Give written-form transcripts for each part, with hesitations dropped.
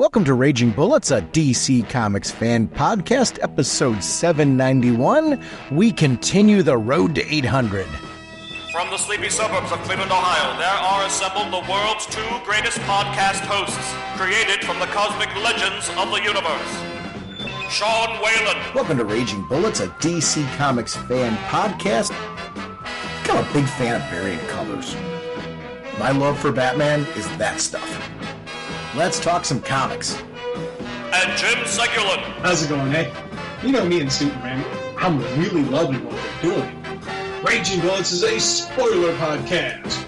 Welcome to Raging Bullets, a DC Comics fan podcast, episode 791. We continue the road to 800. From the sleepy suburbs of Cleveland, Ohio, there are assembled the world's two greatest podcast hosts, created from the cosmic legends of the universe. Sean Whalen. Welcome to Raging Bullets, a DC Comics fan podcast. I'm a big fan of variant colors. My love for Batman is that stuff. Let's talk some comics. And Jim Segulin. How's it going, eh? You know me and Superman. I'm really loving what we're doing. Raging Bullets is a spoiler podcast.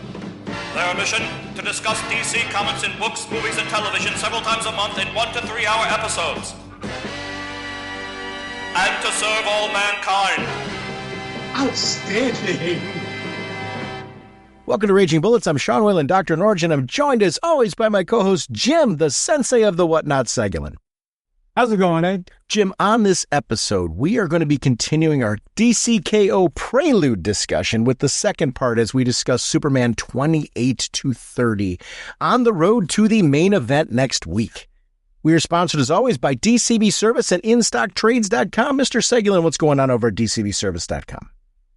Their mission, to discuss DC Comics in books, movies, and television several times a month in 1 to 3 hour episodes. And to serve all mankind. Outstanding. Welcome to Raging Bullets. I'm Sean Whalen, drnorge, and I'm joined as always by my co-host Jim, the sensei of the whatnot Segulin. How's it going, eh? Jim, on this episode, we are going to be continuing our DC KO Prelude discussion with the second part as we discuss Superman 28 to 30 on the road to the main event next week. We are sponsored, as always, by DCB Service and InStockTrades.com. Mr. Segulin, what's going on over at DCBService.com?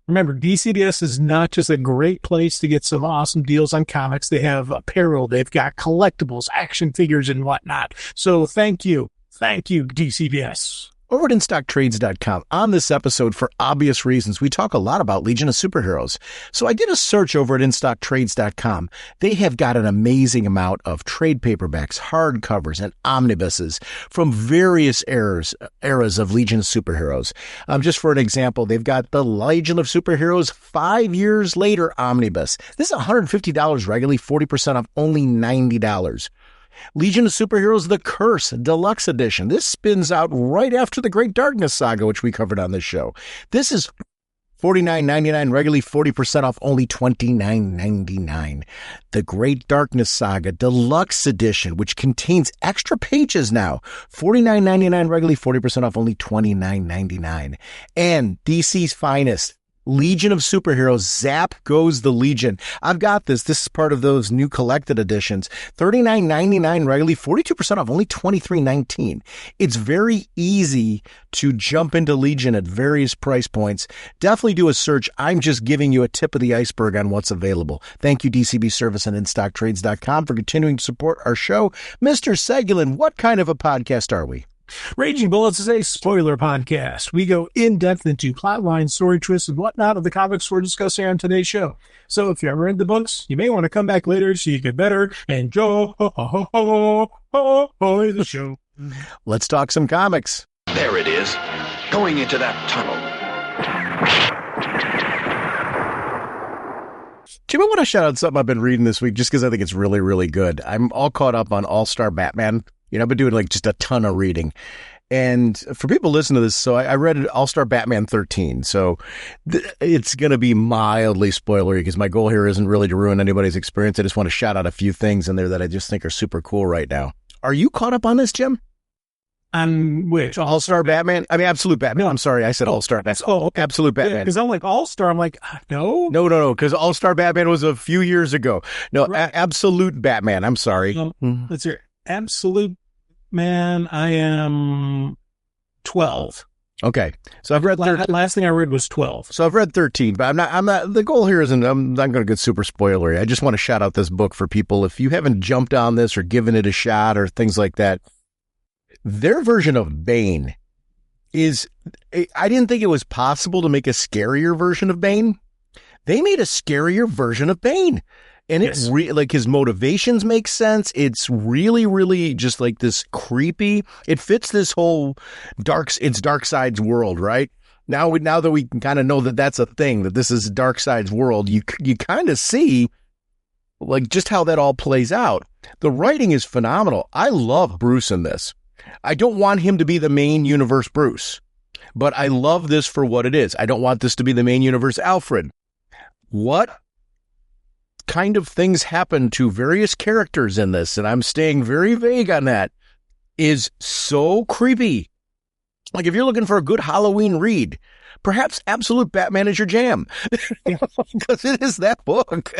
Remember, DCBS is not just a great place to get some awesome deals on comics. They have apparel, they've got collectibles, action figures, and whatnot. So thank you. Thank you, DCBS. Over at InStockTrades.com, on this episode, for obvious reasons, we talk a lot about Legion of Superheroes. So I did a search over at InStockTrades.com. They have got an amazing amount of trade paperbacks, hardcovers, and omnibuses from various eras of Legion of Superheroes. Just for an example, they've got the Legion of Superheroes 5 years later omnibus. This is $150 regularly, 40% off, only $90. Legion of Superheroes The Curse Deluxe Edition. This spins out right after the Great Darkness Saga, which we covered on this show. This is $49.99, regularly 40% off, only $29.99. The Great Darkness Saga Deluxe Edition, which contains extra pages now, $49.99, regularly 40% off, only $29.99. And DC's finest, Legion of Superheroes, Zap Goes the Legion. I've got this. This is part of those new collected editions. $39.99 regularly, 42% off, only $23.19. It's very easy to jump into Legion at various price points. Definitely do a search. I'm just giving you a tip of the iceberg on what's available. Thank you, DCB Service and InStockTrades.com, for continuing to support our show. Mr. Segulin, what kind of a podcast are we? Raging Bullets is a spoiler podcast. We go in-depth into plotline, story twists, and whatnot of the comics we're discussing on today's show. So if you ever read the books, you may want to come back later so you can better enjoy the show. Let's talk some comics. There it is, going into that tunnel. Jim, I want to shout out something I've been reading this week just because I think it's really, really good. I'm all caught up on All-Star Batman. You know, I've been doing like just a ton of reading. And for people listening to this, so I read All-Star Batman 13. So it's going to be mildly spoilery because my goal here isn't really to ruin anybody's experience. I just want to shout out a few things in there that I just think are super cool right now. Are you caught up on this, Jim? On which? All-Star Batman? I mean, Absolute Batman. No. I'm sorry. I said All-Star Batman. Oh, okay. Absolute Batman. Because I'm like, All-Star. I'm like, no. No. Because All-Star Batman was a few years ago. No, right. Absolute Batman. I'm sorry. Let's hear Absolute Man. I am 12. Okay. So I've read last thing I read was 12. So I've read 13, but I'm not, the goal here isn't, I'm not going to get super spoilery. I just want to shout out this book for people. If you haven't jumped on this or given it a shot or things like that, their version of Bane is, I didn't think it was possible to make a scarier version of Bane. They made a scarier version of Bane. And it's like his motivations make sense. It's really, really just like this creepy. It fits this whole Darkseid's world, right? Now that we can kind of know that that's a thing, that this is Darkseid's world, you kind of see like just how that all plays out. The writing is phenomenal. I love Bruce in this. I don't want him to be the main universe Bruce, but I love this for what it is. I don't want this to be the main universe Alfred. What kind of things happen to various characters in this, and I'm staying very vague on that, is so creepy. Like if you're looking for a good Halloween read, perhaps Absolute Batman is your jam. Because it is that book.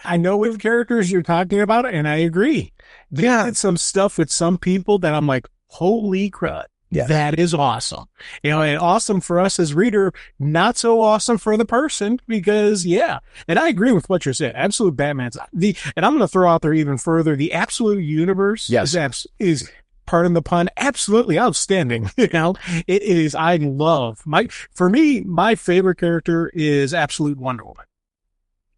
I know what characters you're talking about, and I agree. They did some stuff with some people that I'm like, holy crud. Yeah. That is awesome. You know, and awesome for us as reader, not so awesome for the person because, and I agree with what you're saying. Absolute Batman's and I'm going to throw out there even further, the Absolute Universe is pardon the pun, absolutely outstanding. You know, it is, for me, my favorite character is Absolute Wonder Woman.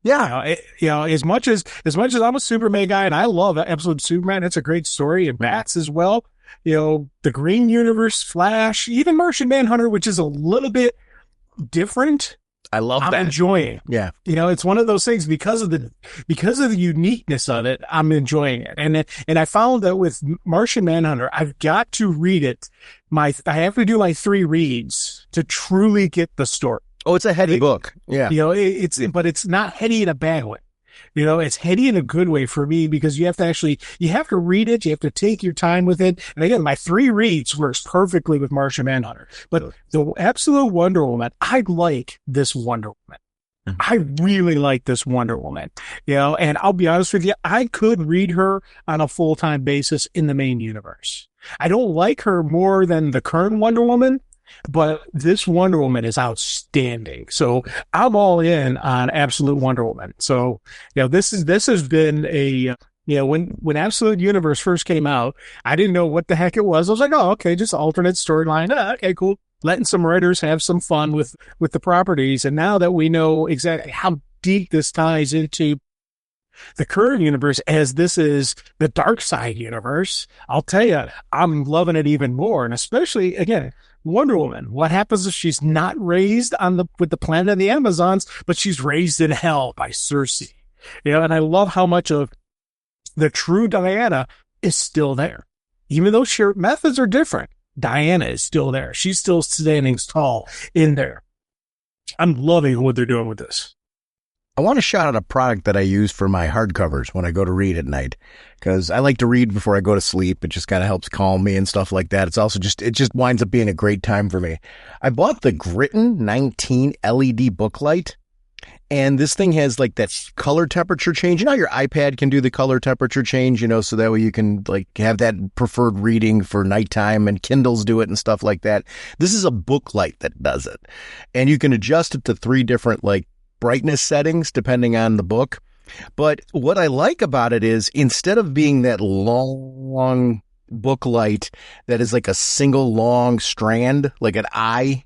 Yeah. As much as I'm a Superman guy and I love Absolute Superman, it's a great story, and Bats as well. You know, the Green Universe, Flash, even Martian Manhunter, which is a little bit different. I love that. I'm enjoying. Yeah. You know, it's one of those things because of the uniqueness of it, I'm enjoying it. And I found that with Martian Manhunter, I've got to read it. I have to do my 3 reads to truly get the story. Oh, it's a heady book. Yeah. You know, but it's not heady in a bad way. You know, it's heady in a good way for me because you have to read it. You have to take your time with it. And again, my 3 reads works perfectly with Martian Manhunter. But the Absolute Wonder Woman, I like this Wonder Woman. I really like this Wonder Woman, you know, and I'll be honest with you, I could read her on a full-time basis in the main universe. I don't like her more than the current Wonder Woman, but this Wonder Woman is outstanding. So I'm all in on Absolute Wonder Woman. So, you know, this has been when Absolute Universe first came out, I didn't know what the heck it was. I was like, oh, okay, just alternate storyline. Okay, cool. Letting some writers have some fun with the properties. And now that we know exactly how deep this ties into the current universe, as this is the Dark Side universe, I'll tell you, I'm loving it even more. And especially, again, Wonder Woman. What happens if she's not raised with the planet of the Amazons, but she's raised in hell by Circe? You know, and I love how much of the true Diana is still there. Even though her methods are different, Diana is still there. She's still standing tall in there. I'm loving what they're doing with this. I want to shout out a product that I use for my hardcovers when I go to read at night, because I like to read before I go to sleep. It just kind of helps calm me and stuff like that. It's also it just winds up being a great time for me. I bought the Gritton 19 LED book light, and this thing has like that color temperature change. You know how your iPad can do the color temperature change, you know, so that way you can like have that preferred reading for nighttime, and Kindles do it and stuff like that. This is a book light that does it, and you can adjust it to 3 different like brightness settings depending on the book. But what I like about it is, instead of being that long book light that is like a single long strand, like an eye,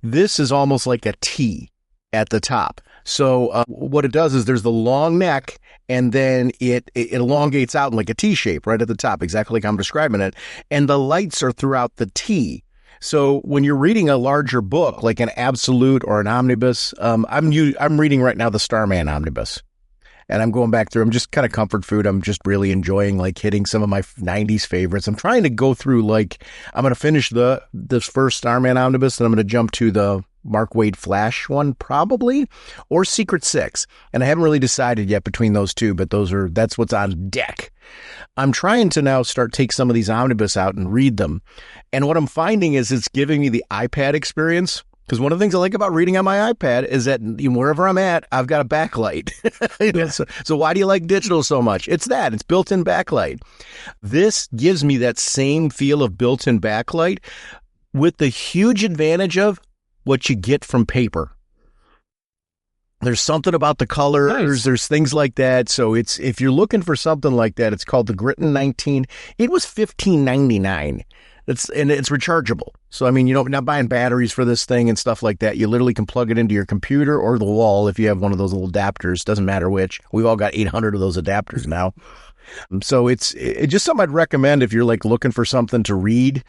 this is almost like a T at the top. So what it does is there's the long neck, and then it elongates out in like a T shape right at the top, exactly like I'm describing it. And the lights are throughout the T. So when you're reading a larger book, like an Absolute or an Omnibus, I'm reading right now the Starman Omnibus, and I'm going back through. I'm just kind of comfort food. I'm just really enjoying like hitting some of my 90s favorites. I'm trying to go through I'm going to finish this first Starman Omnibus, and I'm going to jump to the Mark Waid Flash one probably, or Secret Six. And I haven't really decided yet between those two, but that's what's on deck. I'm trying to now take some of these omnibus out and read them. And what I'm finding is it's giving me the iPad experience. Because one of the things I like about reading on my iPad is that wherever I'm at, I've got a backlight. So why do you like digital so much? It's built-in backlight. This gives me that same feel of built-in backlight with the huge advantage of what you get from paper. There's something about the colors. Nice. There's things like that. So if you're looking for something like that, it's called the Gritton 19. It was $15.99. It's rechargeable. So, I mean, you're not buying batteries for this thing and stuff like that. You literally can plug it into your computer or the wall if you have one of those little adapters. Doesn't matter which. We've all got 800 of those adapters now. So it's just something I'd recommend if you're like looking for something to read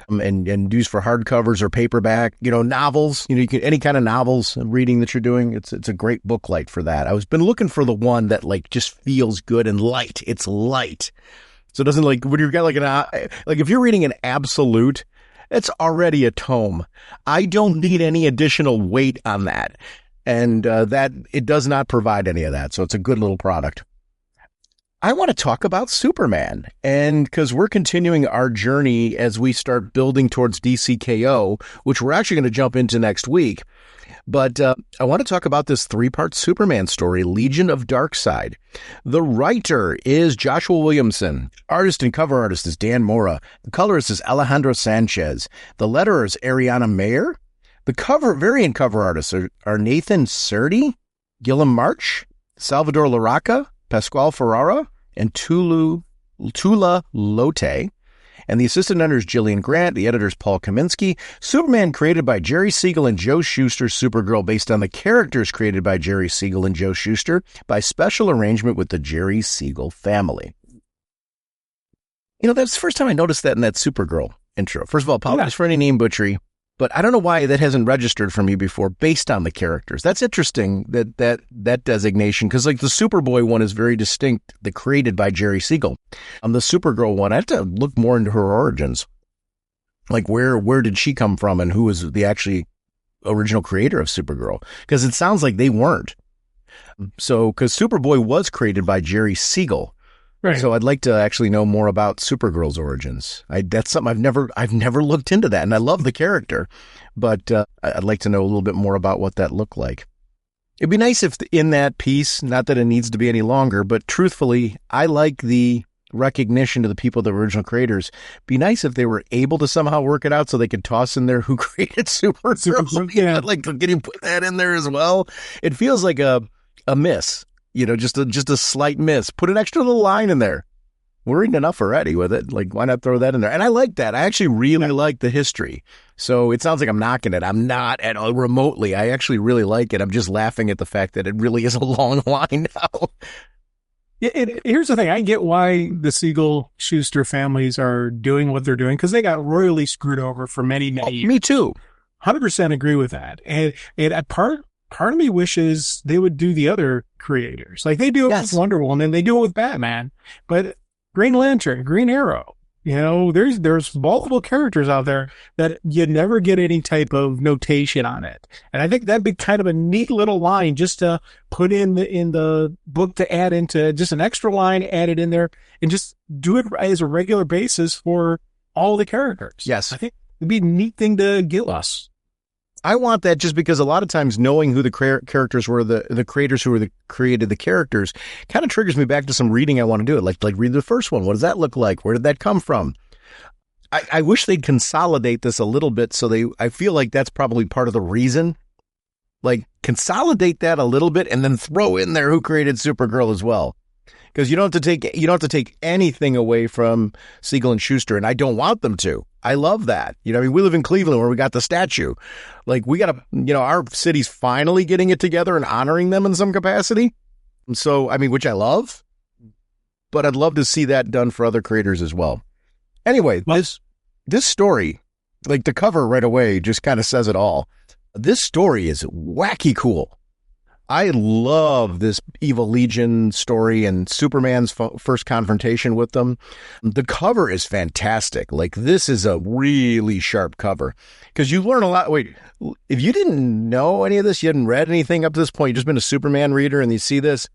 and use for hardcovers or paperback, novels, you can, any kind of novels reading that you're doing. It's a great book light for that. I was been looking for the one that like just feels good and light. It's light. So it doesn't like when you've got like if you're reading an Absolute, it's already a tome. I don't need any additional weight on that. And that it does not provide any of that. So it's a good little product. I want to talk about Superman, and because we're continuing our journey as we start building towards DCKO, which we're actually going to jump into next week. But I want to talk about this 3-part Superman story, Legion of Darkseid. The writer is Joshua Williamson. Artist and cover artist is Dan Mora. The colorist is Alejandro Sanchez. The letterer is Ariana Mayer. The variant cover artists are Nathan Surdy, Gilliam March, Salvador Laraca, Pasquale Ferrara, and Tula Lote. And the assistant editor is Gillian Grant. The editor is Paul Kaminsky. Superman created by Jerry Siegel and Joe Shuster. Supergirl based on the characters created by Jerry Siegel and Joe Shuster by special arrangement with the Jerry Siegel family. You know, that's the first time I noticed that in that Supergirl intro. First of all, apologies for any name butchery, but I don't know why that hasn't registered for me before based on the characters. That's interesting, that designation, because like the Superboy one is very distinct, the created by Jerry Siegel. The Supergirl one, I have to look more into her origins. Like where did she come from and who was the actually original creator of Supergirl? Because it sounds like they weren't. So, because Superboy was created by Jerry Siegel. Right. So I'd like to actually know more about Supergirl's origins. That's something I've never looked into that, and I love the character, but I'd like to know a little bit more about what that looked like. It'd be nice if in that piece, not that it needs to be any longer, but truthfully, I like the recognition to the people, the original creators. Be nice if they were able to somehow work it out so they could toss in there who created Supergirl. Yeah, I'd like to get him put that in there as well. It feels like a miss. You know, just a slight miss. Put an extra little line in there. We're reading enough already with it. Like, why not throw that in there? And I like that. I actually really like the history. So it sounds like I'm knocking it. I'm not at all remotely. I actually really like it. I'm just laughing at the fact that it really is a long line now. Yeah, here's the thing. I get why the Siegel-Shuster families are doing what they're doing, because they got royally screwed over for many, many years. Me too. 100% agree with that. And part of me wishes they would do the other creators. Like they do it with Wonder Woman, they do it with Batman, but Green Lantern, Green Arrow, you know, there's multiple characters out there that you never get any type of notation on it. And I think that'd be kind of a neat little line just to put in the book, to add into just an extra line, add it in there, and just do it as a regular basis for all the characters. Yes. I think it'd be a neat thing to give us. I want that just because a lot of times knowing who the characters were, the creators who created the characters, kind of triggers me back to some reading I want to do. Like read the first one. What does that look like? Where did that come from? I wish they'd consolidate this a little bit. So I feel like that's probably part of the reason. Like consolidate that a little bit and then throw in there who created Supergirl as well. Because you don't have to take anything away from Siegel and Shuster, and I don't want them to. I love that. You know, I mean, we live in Cleveland where we got the statue. Like we got to, you know, our city's finally getting it together and honoring them in some capacity. And so, I mean, which I love, but I'd love to see that done for other creators as well. Anyway, this story, like the cover right away, just kind of says it all. This story is wacky cool. I love this Evil Legion story and Superman's first confrontation with them. The cover is fantastic. Like, this is a really sharp cover because you learn a lot. Wait, if you didn't know any of this, you hadn't read anything up to this point, you've just been a Superman reader and you see this,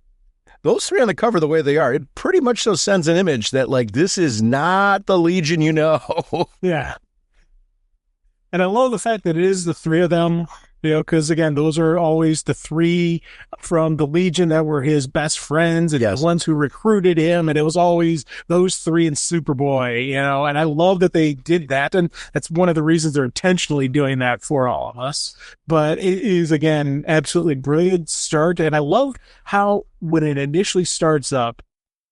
those three on the cover the way they are, it pretty much so sends an image that, like, this is not the Legion you know. Yeah. And I love the fact that it is the three of them. You know, because again, those are always the three from the Legion that were his best friends and the ones who recruited him. And it was always those three and Superboy, you know, and I love that they did that. And that's one of the reasons they're intentionally doing that for all of us. But it is, again, absolutely brilliant start. And I love how when it initially starts up,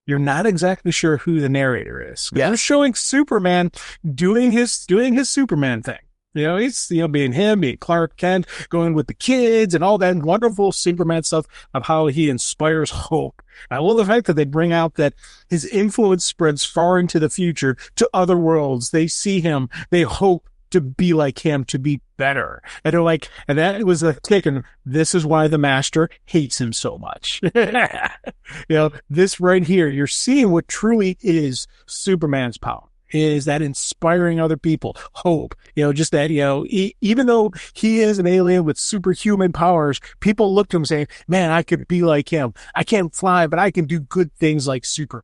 you're not exactly sure who the narrator is. They're showing Superman doing his Superman thing. You know, he's, you know, being Clark Kent, going with the kids and all that wonderful Superman stuff of how he inspires hope. I love the fact that they bring out that his influence spreads far into the future to other worlds. They see him. They hope to be like him, to be better. And they're like, and that was a taken. This is why the Master hates him so much. You know, this right here, you're seeing what truly is Superman's power. is that inspiring other people, hope, just that, even though he is an alien with superhuman powers, people look to him saying, man, I could be like him. I can't fly, but I can do good things like Superman.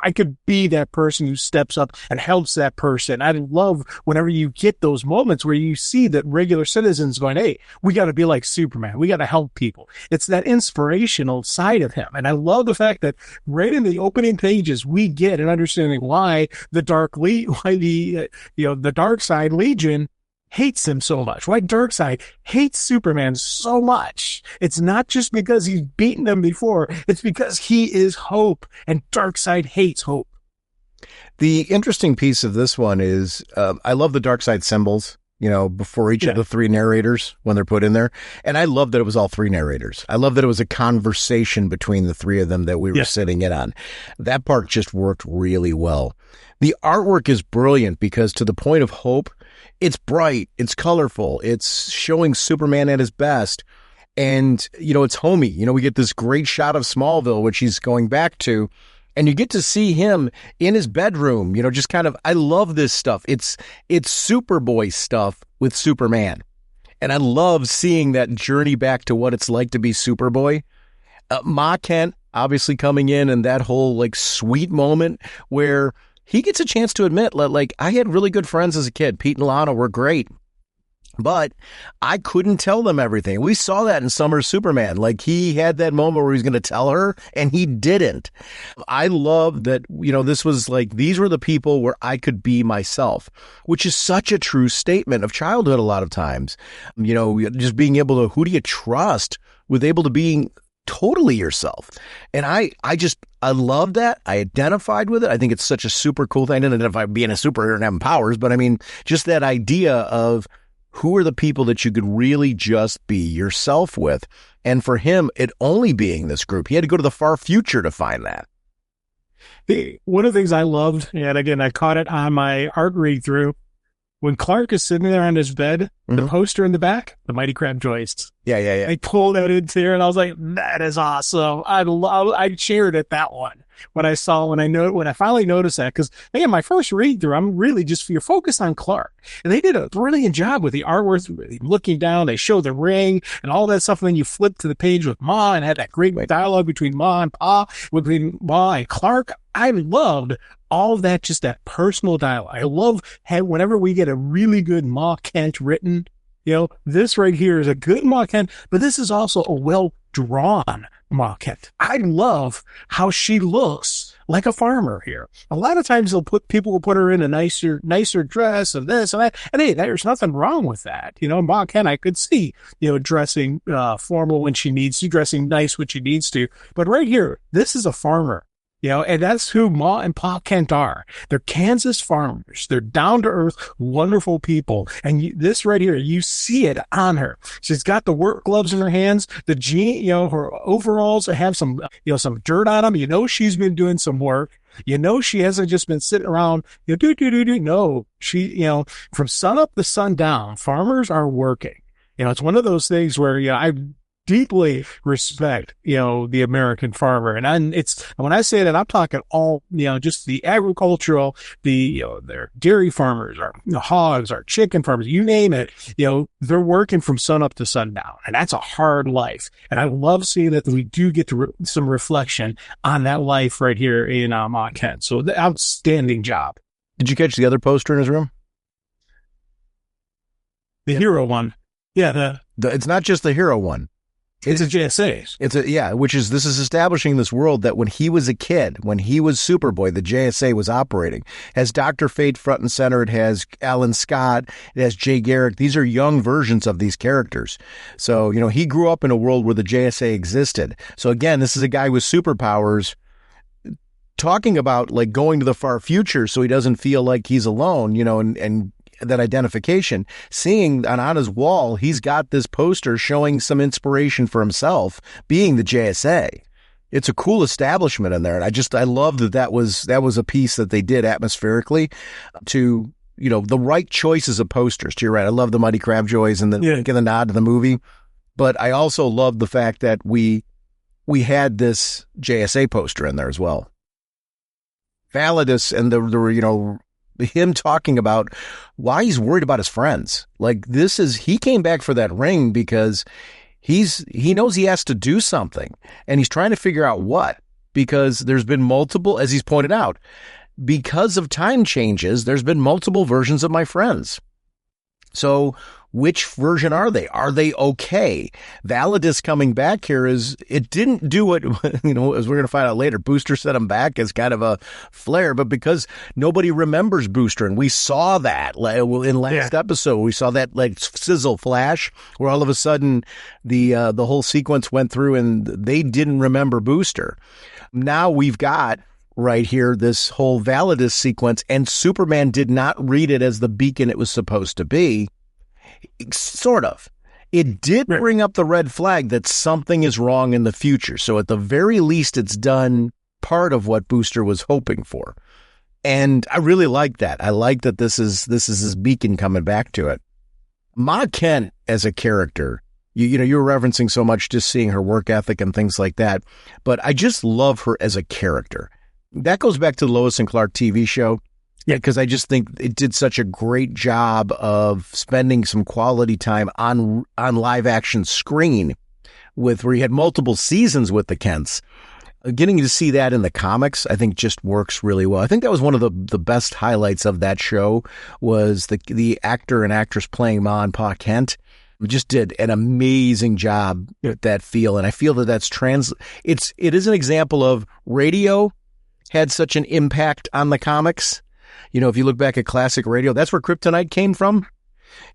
I could be that person who steps up and helps that person. I love whenever you get those moments where you see that regular citizens going, hey, we got to be like Superman. We got to help people. It's that inspirational side of him. And I love the fact that right in the opening pages, we get an understanding why the Dark Side Legion hates him so much. Why Darkseid hates Superman so much. It's not just because he's beaten him before. It's because he is Hope, and Darkseid hates Hope. The interesting piece of this one is I love the Darkseid symbols, before each of the three narrators when they're put in there. And I love that it was all three narrators. I love that it was a conversation between the three of them that we were sitting in on. That part just worked really well. The artwork is brilliant because to the point of Hope, it's bright, it's colorful, it's showing Superman at his best. And, it's homey. We get this great shot of Smallville, which he's going back to, and you get to see him in his bedroom, just kind of, I love this stuff. It's Superboy stuff with Superman. And I love seeing that journey back to what it's like to be Superboy. Ma Kent obviously coming in and that whole sweet moment where he gets a chance to admit, I had really good friends as a kid. Pete and Lana were great, but I couldn't tell them everything. We saw that in Summer's Superman. He had that moment where he was going to tell her, and he didn't. I love that, this was these were the people where I could be myself, which is such a true statement of childhood a lot of times. Just being able to, who do you trust with able to being totally yourself. And I love that. I identified with it. I think it's such a super cool thing. I didn't identify being a superhero and having powers, but I mean, just that idea of who are the people that you could really just be yourself with. And for him, it only being this group, he had to go to the far future to find that. One of the things I loved, and again, I caught it on my art read through, when Clark is sitting there on his bed, the poster in the back, the Mighty Crab Joists. Yeah. I pulled that into here, and I was like, "That is awesome!" I cheered at that one when I finally noticed that, because again, my first read through, I'm really you're focused on Clark, and they did a brilliant job with the artwork. Looking down, they show the ring and all that stuff, and then you flip to the page with Ma and had that great dialogue between Ma and Pa, between Ma and Clark. I loved all of that, just that personal dialogue. I love whenever we get a really good Ma Kent written, this right here is a good Ma Kent, but this is also a well-drawn Ma Kent. I love how she looks like a farmer here. A lot of times people will put her in a nicer dress and this and that, and hey, there's nothing wrong with that. Ma Kent, I could see, dressing formal when she needs to, dressing nice when she needs to, but right here, this is a farmer. And that's who Ma and Pa Kent are. They're Kansas farmers. They're down-to-earth, wonderful people. And this right here, you see it on her. She's got the work gloves in her hands. The jean, her overalls have some dirt on them. She's been doing some work. She hasn't just been sitting around, No, she, from sun up to sundown, farmers are working. It's one of those things where, I deeply respect, the American farmer. And when I say that, I'm talking all, just the agricultural, their dairy farmers, our hogs, our chicken farmers, you name it, they're working from sun up to sundown. And that's a hard life. And I love seeing that we do get to some reflection on that life right here in Ma Kent. So the outstanding job. Did you catch the other poster in his room? The hero one. Yeah. It's not just the hero one. It's a JSA. This is establishing this world that when he was a kid, when he was Superboy, the JSA was operating. It has Dr. Fate front and center. It has Alan Scott. It has Jay Garrick. These are young versions of these characters. So, he grew up in a world where the JSA existed. So again, this is a guy with superpowers talking about going to the far future so he doesn't feel like he's alone, and that identification, seeing on his wall, he's got this poster showing some inspiration for himself being the JSA. It's a cool establishment in there. And I love that was a piece that they did atmospherically to, the right choices of posters. To your right. I love the Mighty Crab Joys and get the nod to the movie. But I also love the fact that we had this JSA poster in there as well. Validus and the him talking about why he's worried about his friends. Like he came back for that ring because he knows he has to do something, and he's trying to figure out what, because there's been multiple, as he's pointed out, because of time changes, there's been multiple versions of my friends. So which version are they? Are they okay? Validus coming back here it didn't do what, as we're going to find out later, Booster set him back as kind of a flare, but because nobody remembers Booster, and we saw that in last episode, we saw that like sizzle flash where all of a sudden the whole sequence went through and they didn't remember Booster. Now we've got right here this whole Validus sequence, and Superman did not read it as the beacon it was supposed to be. Sort of. It did bring up the red flag that something is wrong in the future. So at the very least, it's done part of what Booster was hoping for. And I really like that. I like that this is his beacon coming back to it. Ma Kent as a character, you were referencing so much just seeing her work ethic and things like that. But I just love her as a character. That goes back to the Lois and Clark TV show. Yeah, because I just think it did such a great job of spending some quality time on live action screen where you had multiple seasons with the Kents. Getting to see that in the comics, I think just works really well. I think that was one of the best highlights of that show was the actor and actress playing Ma and Pa Kent. Just did an amazing job with that feel. And I feel that that's it is an example of radio had such an impact on the comics. If you look back at classic radio, that's where Kryptonite came from.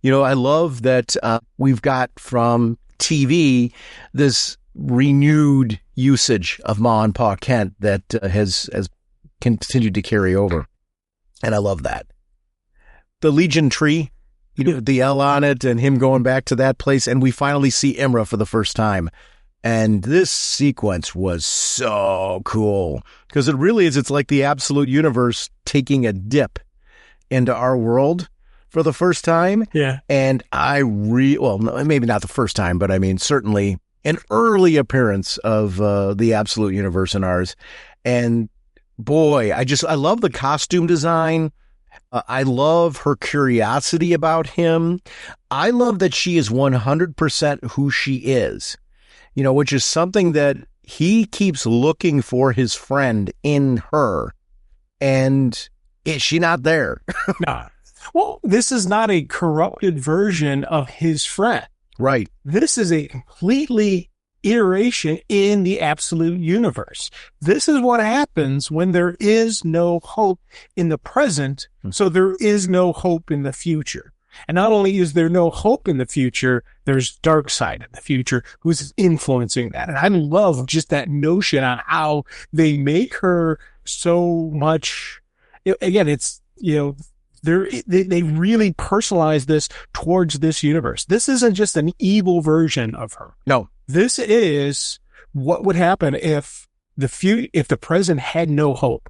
I love that we've got from TV this renewed usage of Ma and Pa Kent that has continued to carry over. And I love that. The Legion tree, the L on it and him going back to that place. And we finally see Imra for the first time. And this sequence was so cool because it really is. It's like the absolute universe taking a dip into our world for the first time. Yeah. And maybe not the first time, but I mean, certainly an early appearance of the absolute universe in ours. And boy, I love the costume design. I love her curiosity about him. I love that she is 100% who she is. Which is something that he keeps looking for his friend in her. And is she not there? No. Well, this is not a corrupted version of his friend. Right. This is a completely iteration in the absolute universe. This is what happens when there is no hope in the present. So there is no hope in the future. And not only is there no hope in the future, there's Darkseid in the future who's influencing that. And I love just that notion on how they make her so much. Again, it's, they really personalize this towards this universe. This isn't just an evil version of her. No, this is what would happen if the present had no hope.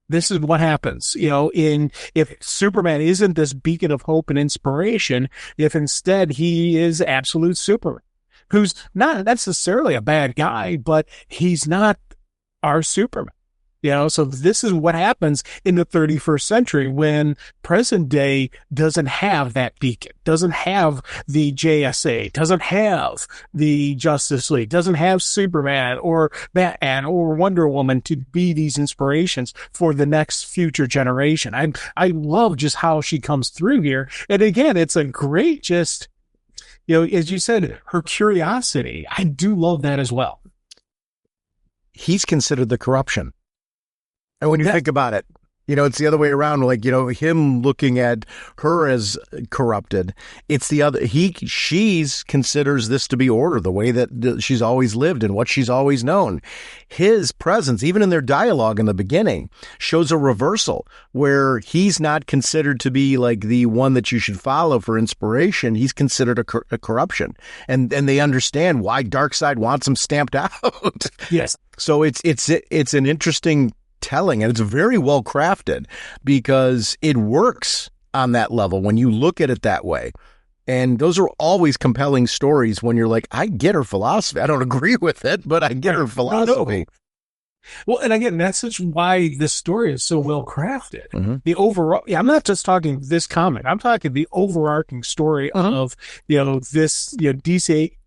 This is what happens, if Superman isn't this beacon of hope and inspiration, if instead he is absolute Superman, who's not necessarily a bad guy, but he's not our Superman. So this is what happens in the 31st century when present day doesn't have that beacon, doesn't have the JSA, doesn't have the Justice League, doesn't have Superman or Batman or Wonder Woman to be these inspirations for the next future generation. I love just how she comes through here. And again, it's a great as you said, her curiosity. I do love that as well. He's considered the corruption. And when you think about it, it's the other way around. Like, him looking at her as corrupted. It's the other. She's considers this to be order, the way that she's always lived and what she's always known. His presence, even in their dialogue in the beginning, shows a reversal where he's not considered to be like the one that you should follow for inspiration. He's considered a corruption, and they understand why Darkseid wants him stamped out. Yes. So it's an interesting telling, and it's very well crafted because it works on that level when you look at it that way. And those are always compelling stories when you're like, I get her philosophy. I don't agree with it, but I get her philosophy. Well, and again, that's just why this story is so well crafted. Mm-hmm. The overall, I'm not just talking this comic. I'm talking the overarching story of, this,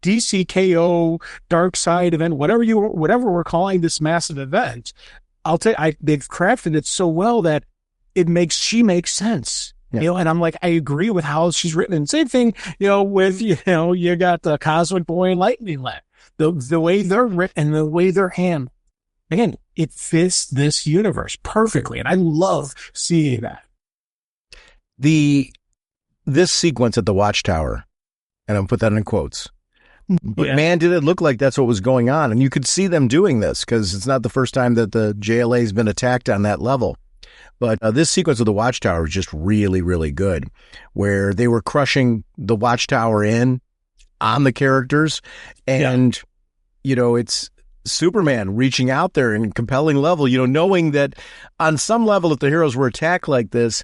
DCKO Dark Side event, whatever we're calling this massive event. I'll tell you, they've crafted it so well that she makes sense. Yeah. And I'm like, I agree with how she's written. And same thing, with, you got the Cosmic Boy and Lightning Lad, the way they're written and the way they're handled. Again, it fits this universe perfectly. And I love seeing that. This sequence at the Watchtower, and I'll put that in quotes, but man, did it look like that's what was going on. And you could see them doing this because it's not the first time that the JLA has been attacked on that level. But this sequence of the Watchtower is just really, really good, where they were crushing the Watchtower in on the characters. And, it's Superman reaching out there in compelling level, knowing that on some level, if the heroes were attacked like this,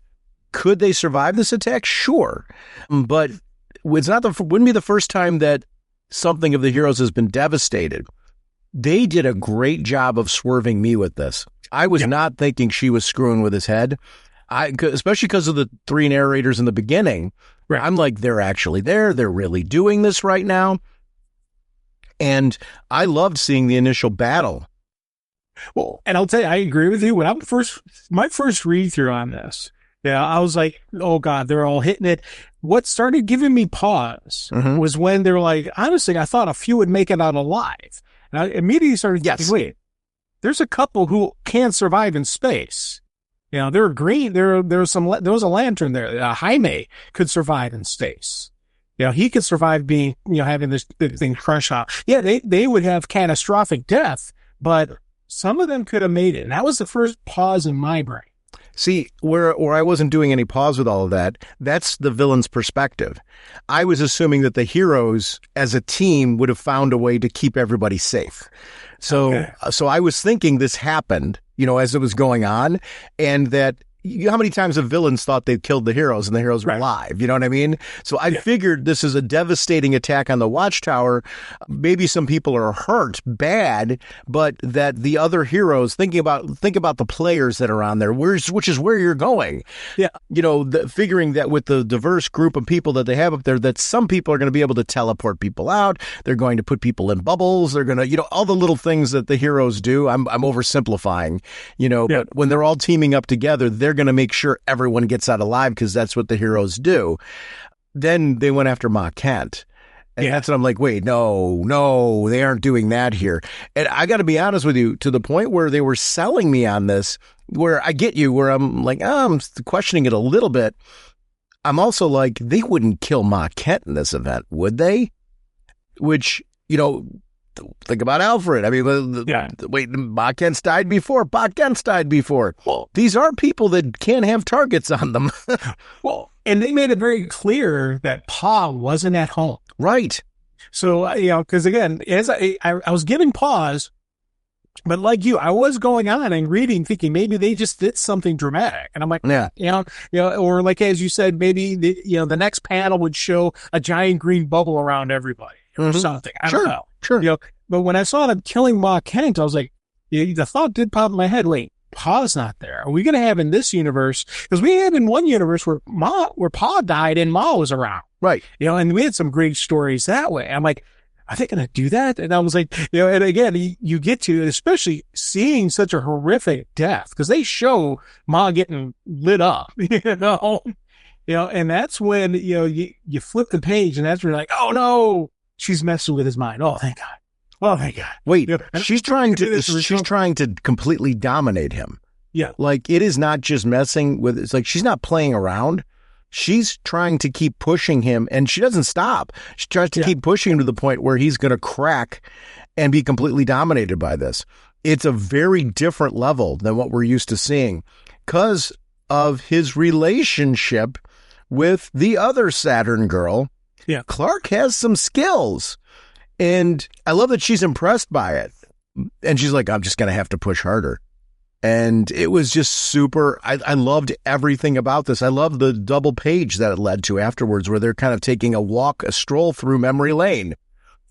could they survive this attack? Sure. But wouldn't be the first time that something of the heroes has been devastated. They did a great job of swerving me with this. I was not thinking she was screwing with his head, especially because of the three narrators in the beginning. Right. I'm like, they're actually there. They're really doing this right now. And I loved seeing the initial battle. Well, and I'll tell you, I agree with you. When my first read through on this, I was like, oh God, they're all hitting it. What started giving me pause was when they were like, honestly, I thought a few would make it out alive. And I immediately started thinking, wait, there's a couple who can survive in space. They're green. There was a lantern there. Jaime could survive in space. He could survive being, having this thing crush out. Yeah, they would have catastrophic death, but some of them could have made it. And that was the first pause in my brain. See, where I wasn't doing any pause with all of that, that's the villain's perspective. I was assuming that the heroes as a team would have found a way to keep everybody safe. So I was thinking this happened, as it was going on, and that how many times have villains thought they'd killed the heroes and the heroes were alive? You know what I mean? So I figured this is a devastating attack on the Watchtower. Maybe some people are hurt bad, but that the other heroes think about the players that are on there, which is where you're going. Yeah. Figuring that with the diverse group of people that they have up there, that some people are going to be able to teleport people out. They're going to put people in bubbles. They're going to, all the little things that the heroes do. I'm oversimplifying, but when they're all teaming up together, they're going to make sure everyone gets out alive because that's what the heroes do. Then they went after Ma Kent. And that's what I'm like, wait, no, they aren't doing that here. And I got to be honest with you, to the point where they were selling me on this, where I get you, where I'm like, I'm questioning it a little bit. I'm also like, they wouldn't kill Ma Kent in this event, would they? Which, think about Alfred. I mean, wait, Ma Kent's died before. Pa Kent's died before. Well, these are people that can't have targets on them. Well, and they made it very clear that Pa wasn't at home. Right. So, because again, as I was giving pause, but like you, I was going on and reading, thinking maybe they just did something dramatic. And I'm like, or like, as you said, maybe the next panel would show a giant green bubble around everybody or something. I don't know. Sure. But when I saw them killing Ma Kent, I was like, the thought did pop in my head. Wait, Pa's not there. Are we going to have in this universe? Because we had in one universe where Pa died and Ma was around. Right. And we had some great stories that way. I'm like, are they going to do that? And I was like, and again, you get to, especially seeing such a horrific death, because they show Ma getting lit up, and that's when, you flip the page and that's when you're like, oh no, she's messing with his mind. Oh, thank God. Oh, thank God. Wait, she's trying to completely dominate him. Yeah. Like, it is not just messing with, it's like, she's not playing around. She's trying to keep pushing him, and she doesn't stop. She tries to keep pushing him to the point where he's going to crack and be completely dominated by this. It's a very different level than what we're used to seeing because of his relationship with the other Saturn girl. Yeah. Clark has some skills, and I love that she's impressed by it. And she's like, I'm just going to have to push harder. And it was just super. I loved everything about this. I love the double page that it led to afterwards, where they're kind of taking a stroll through memory lane.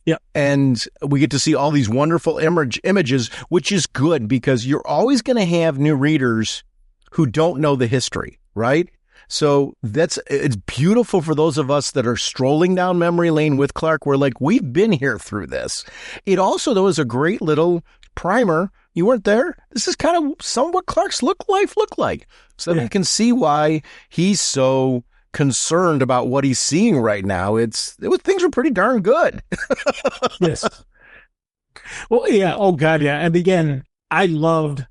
Yeah. And we get to see all these wonderful images, which is good because you're always going to have new readers who don't know the history, right? So it's beautiful for those of us that are strolling down memory lane with Clark. We're like, we've been here through this. It also, though, is a great little primer. You weren't there. This is kind of somewhat Clark's life looked like. So that we can see why he's so concerned about what he's seeing right now. Things were pretty darn good. Yes. Well, yeah. Oh God. Yeah. And again, I loved,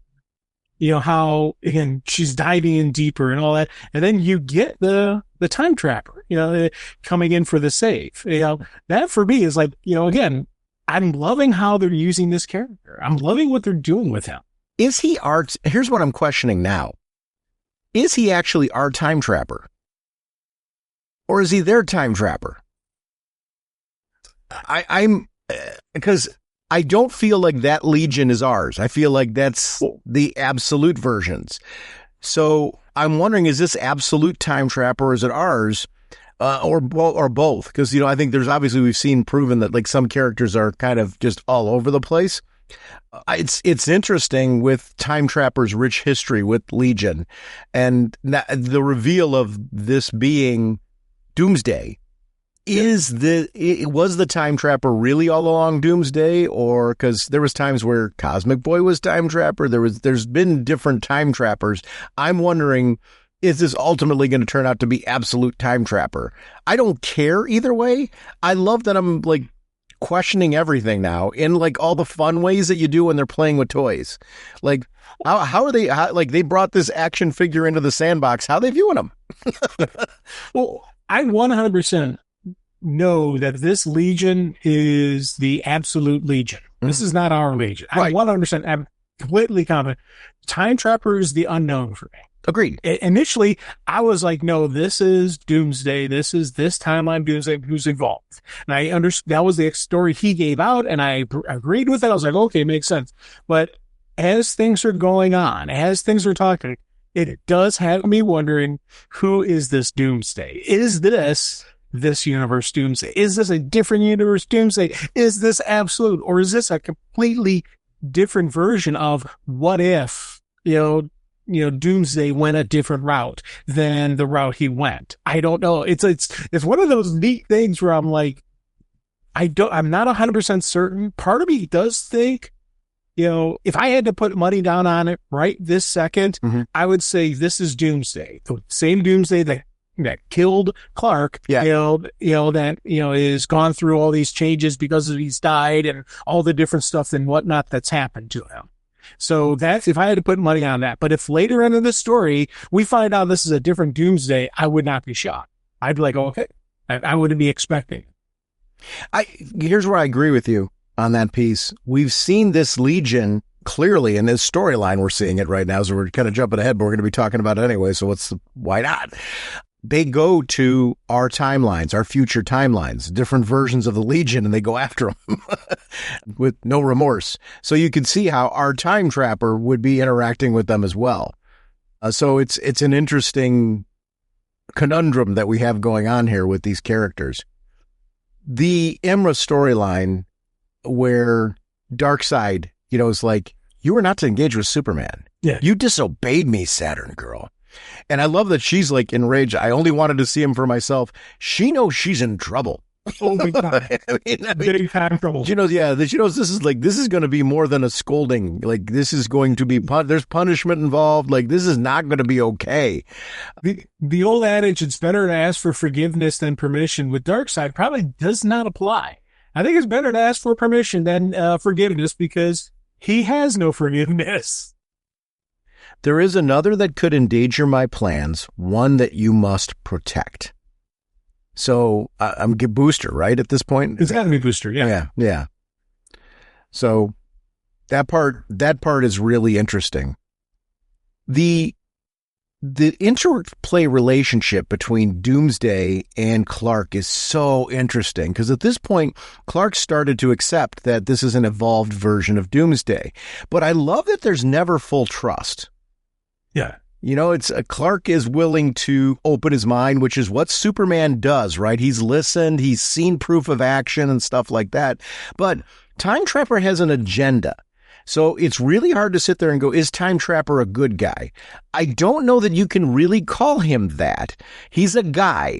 how, again, she's diving in deeper and all that. And then you get the time trapper, coming in for the save. That for me is like, again, I'm loving how they're using this character. I'm loving what they're doing with him. Is he here's what I'm questioning now. Is he actually our time trapper? Or is he their time trapper? I'm because I don't feel like that Legion is ours. I feel like that's the absolute versions. So I'm wondering, is this absolute time trapper or is it ours? Or both? Because, I think we've seen proven that like some characters are kind of just all over the place. It's interesting with Time Trapper's rich history with Legion and the reveal of this being Doomsday. Was the Time Trapper really all along Doomsday, or because there was times where Cosmic Boy was Time Trapper? There's been different Time Trappers. I'm wondering, is this ultimately going to turn out to be absolute Time Trapper? I don't care either way. I love that I'm like questioning everything now in like all the fun ways that you do when they're playing with toys. Like how are they like they brought this action figure into the sandbox. How are they viewing them? Well, I 100% know that this Legion is the absolute Legion. This is not our Legion. Right. I'm 100%. I'm completely confident. Time Trapper is the unknown for me. Agreed. Initially, I was like, no, this is Doomsday. This timeline Doomsday who's involved. And I understood that was the story he gave out, and I agreed with it. I was like, okay, makes sense. But as things are going on, as things are talking, it does have me wondering, who is this Doomsday? Is this universe Doomsday? Is this a different universe Doomsday? Is this absolute? Or is this a completely different version of what if, Doomsday went a different route than the route he went? I don't know. It's one of those neat things where I'm like, I'm not 100% certain. Part of me does think, if I had to put money down on it right this second, I would say this is Doomsday. The same Doomsday that killed Clark, that is gone through all these changes because he's died and all the different stuff and whatnot that's happened to him. So that's if I had to put money on that. But if later into the story we find out this is a different Doomsday, I would not be shocked. I'd be like, okay, I wouldn't be expecting. Here's where I agree with you on that piece. We've seen this Legion clearly in this storyline. We're seeing it right now, so we're kind of jumping ahead, but we're going to be talking about it anyway. So why not? They go to our timelines, our future timelines, different versions of the Legion, and they go after them with no remorse. So you can see how our time trapper would be interacting with them as well. So it's an interesting conundrum that we have going on here with these characters. The Imra storyline where Darkseid, is like, you were not to engage with Superman. Yeah. You disobeyed me, Saturn girl. And I love that she's like enraged. I only wanted to see him for myself. She knows she's in trouble. Oh my God. Big time trouble. She knows this is going to be more than a scolding. Like, this is going to be, there's punishment involved. Like, this is not going to be okay. The old adage, it's better to ask for forgiveness than permission, with Darkseid probably does not apply. I think it's better to ask for permission than forgiveness, because he has no forgiveness. There is another that could endanger my plans, one that you must protect. So I'm Booster, right? At this point, it's got to be Booster. Yeah. So that part is really interesting. The interplay relationship between Doomsday and Clark is so interesting, because at this point, Clark started to accept that this is an evolved version of Doomsday. But I love that there's never full trust. Yeah. You know, it's Clark is willing to open his mind, which is what Superman does, right? He's listened, he's seen proof of action and stuff like that. But Time Trapper has an agenda. So it's really hard to sit there and go, is Time Trapper a good guy? I don't know that you can really call him that. He's a guy.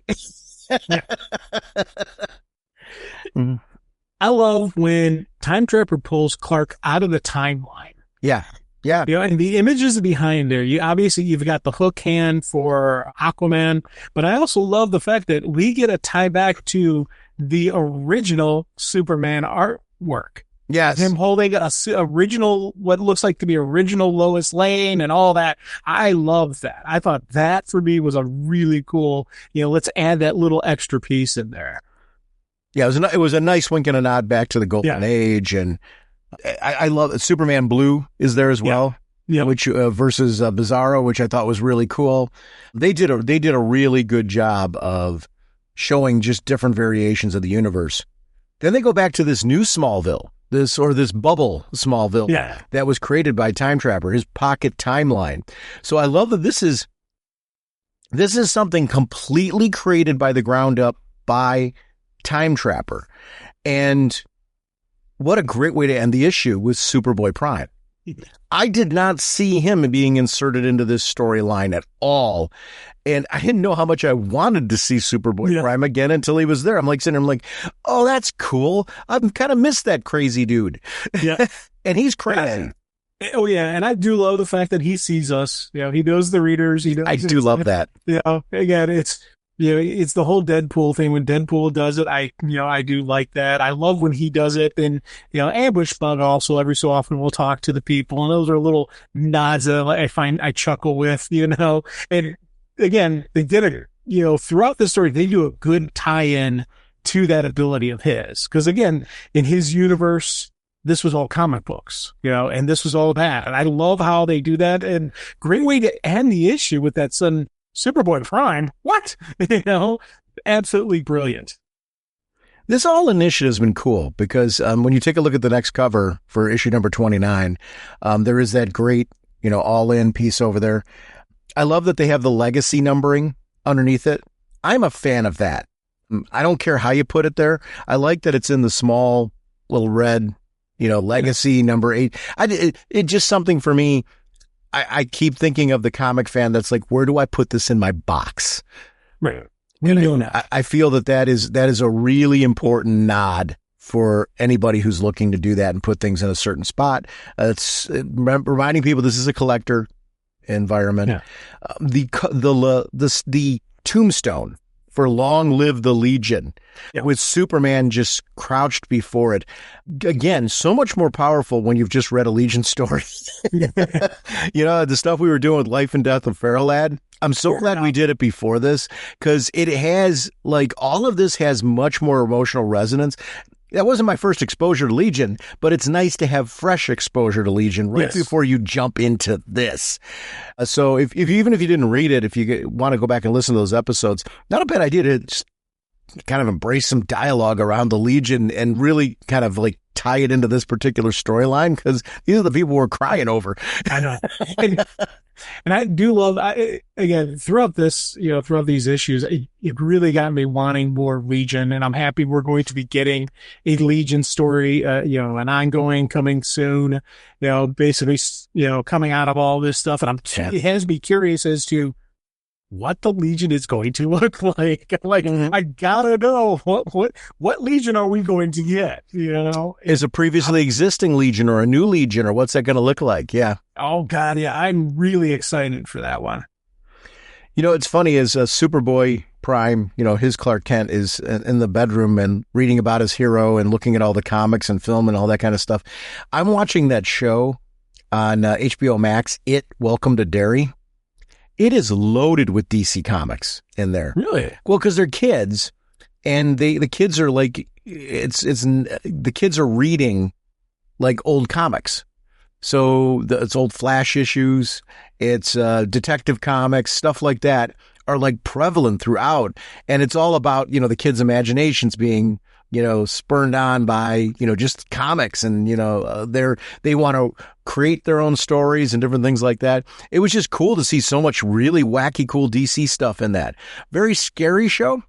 I love when Time Trapper pulls Clark out of the timeline. Yeah. Yeah. You know, and the images behind there, you've got the hook hand for Aquaman, but I also love the fact that we get a tie back to the original Superman artwork. Yes. Him holding original, what looks like to be original Lois Lane and all that. I love that. I thought that for me was a really cool, let's add that little extra piece in there. Yeah, it was a nice wink and a nod back to the Golden Age, and I love Superman Blue is there as well. Yeah. Which versus Bizarro, which I thought was really cool. They did a really good job of showing just different variations of the universe. Then they go back to this new Smallville, this bubble Smallville that was created by Time Trapper, his pocket timeline. So I love that this is something completely created by the ground up by Time Trapper. And what a great way to end the issue with Superboy Prime. I did not see him being inserted into this storyline at all. And I didn't know how much I wanted to see Superboy Prime again until he was there. I'm like sitting there, I'm like, oh, that's cool. I've kind of missed that crazy dude. Yeah. And he's crazy. Oh, yeah. And I do love the fact that he sees us. He knows the readers. I do love that. Again, it's the whole Deadpool thing. When Deadpool does it, I do like that. I love when he does it. And, Ambush Bug also every so often will talk to the people. And those are little nods that I chuckle with, and again, they did it, throughout the story, they do a good tie-in to that ability of his. Cause again, in his universe, this was all comic books, and this was all that. And I love how they do that, and great way to end the issue with that sudden Superboy Prime. What? Absolutely brilliant. This all initiative has been cool because when you take a look at the next cover for issue number 29, there is that great, all in piece over there. I love that they have the legacy numbering underneath it. I'm a fan of that. I don't care how you put it there. I like that it's in the small little red, legacy number 8. It's just something for me. I keep thinking of the comic fan that's like, where do I put this in my box? Right. I feel that is a really important nod for anybody who's looking to do that and put things in a certain spot. It's reminding people this is a collector environment. Yeah. The tombstone for Long Live the Legion with Superman just crouched before it. Again, so much more powerful when you've just read a Legion story. The stuff we were doing with Life and Death of Feral Lad. I'm so glad we did it before this because it has all of this has much more emotional resonance. That wasn't my first exposure to Legion, but it's nice to have fresh exposure to Legion before you jump into this. So if even if you didn't read it, if you want to go back and listen to those episodes, not a bad idea to just kind of embrace some dialogue around the Legion and really kind of tie it into this particular storyline because these are the people we're crying over. I know. And I do love, again, throughout these issues, it really got me wanting more Legion, and I'm happy we're going to be getting a Legion story, an ongoing coming soon, basically, coming out of all this stuff. And it has me curious as to what the Legion is going to look like. I gotta know what Legion are we going to get? Is a previously existing Legion or a new Legion, or what's that going to look like? Yeah. Oh God, yeah, I'm really excited for that one. It's funny as Superboy Prime, his Clark Kent is in the bedroom and reading about his hero and looking at all the comics and film and all that kind of stuff. I'm watching that show on HBO Max. Welcome to Derry. It is loaded with DC comics in there. Really? Well, because they're kids, and the kids are the kids are reading old comics. So it's old Flash issues, it's detective comics, stuff like that are prevalent throughout, and it's all about the kids' imaginations being spurned on by, just comics and, they want to create their own stories and different things like that. It was just cool to see so much really wacky, cool DC stuff in that. Very scary show,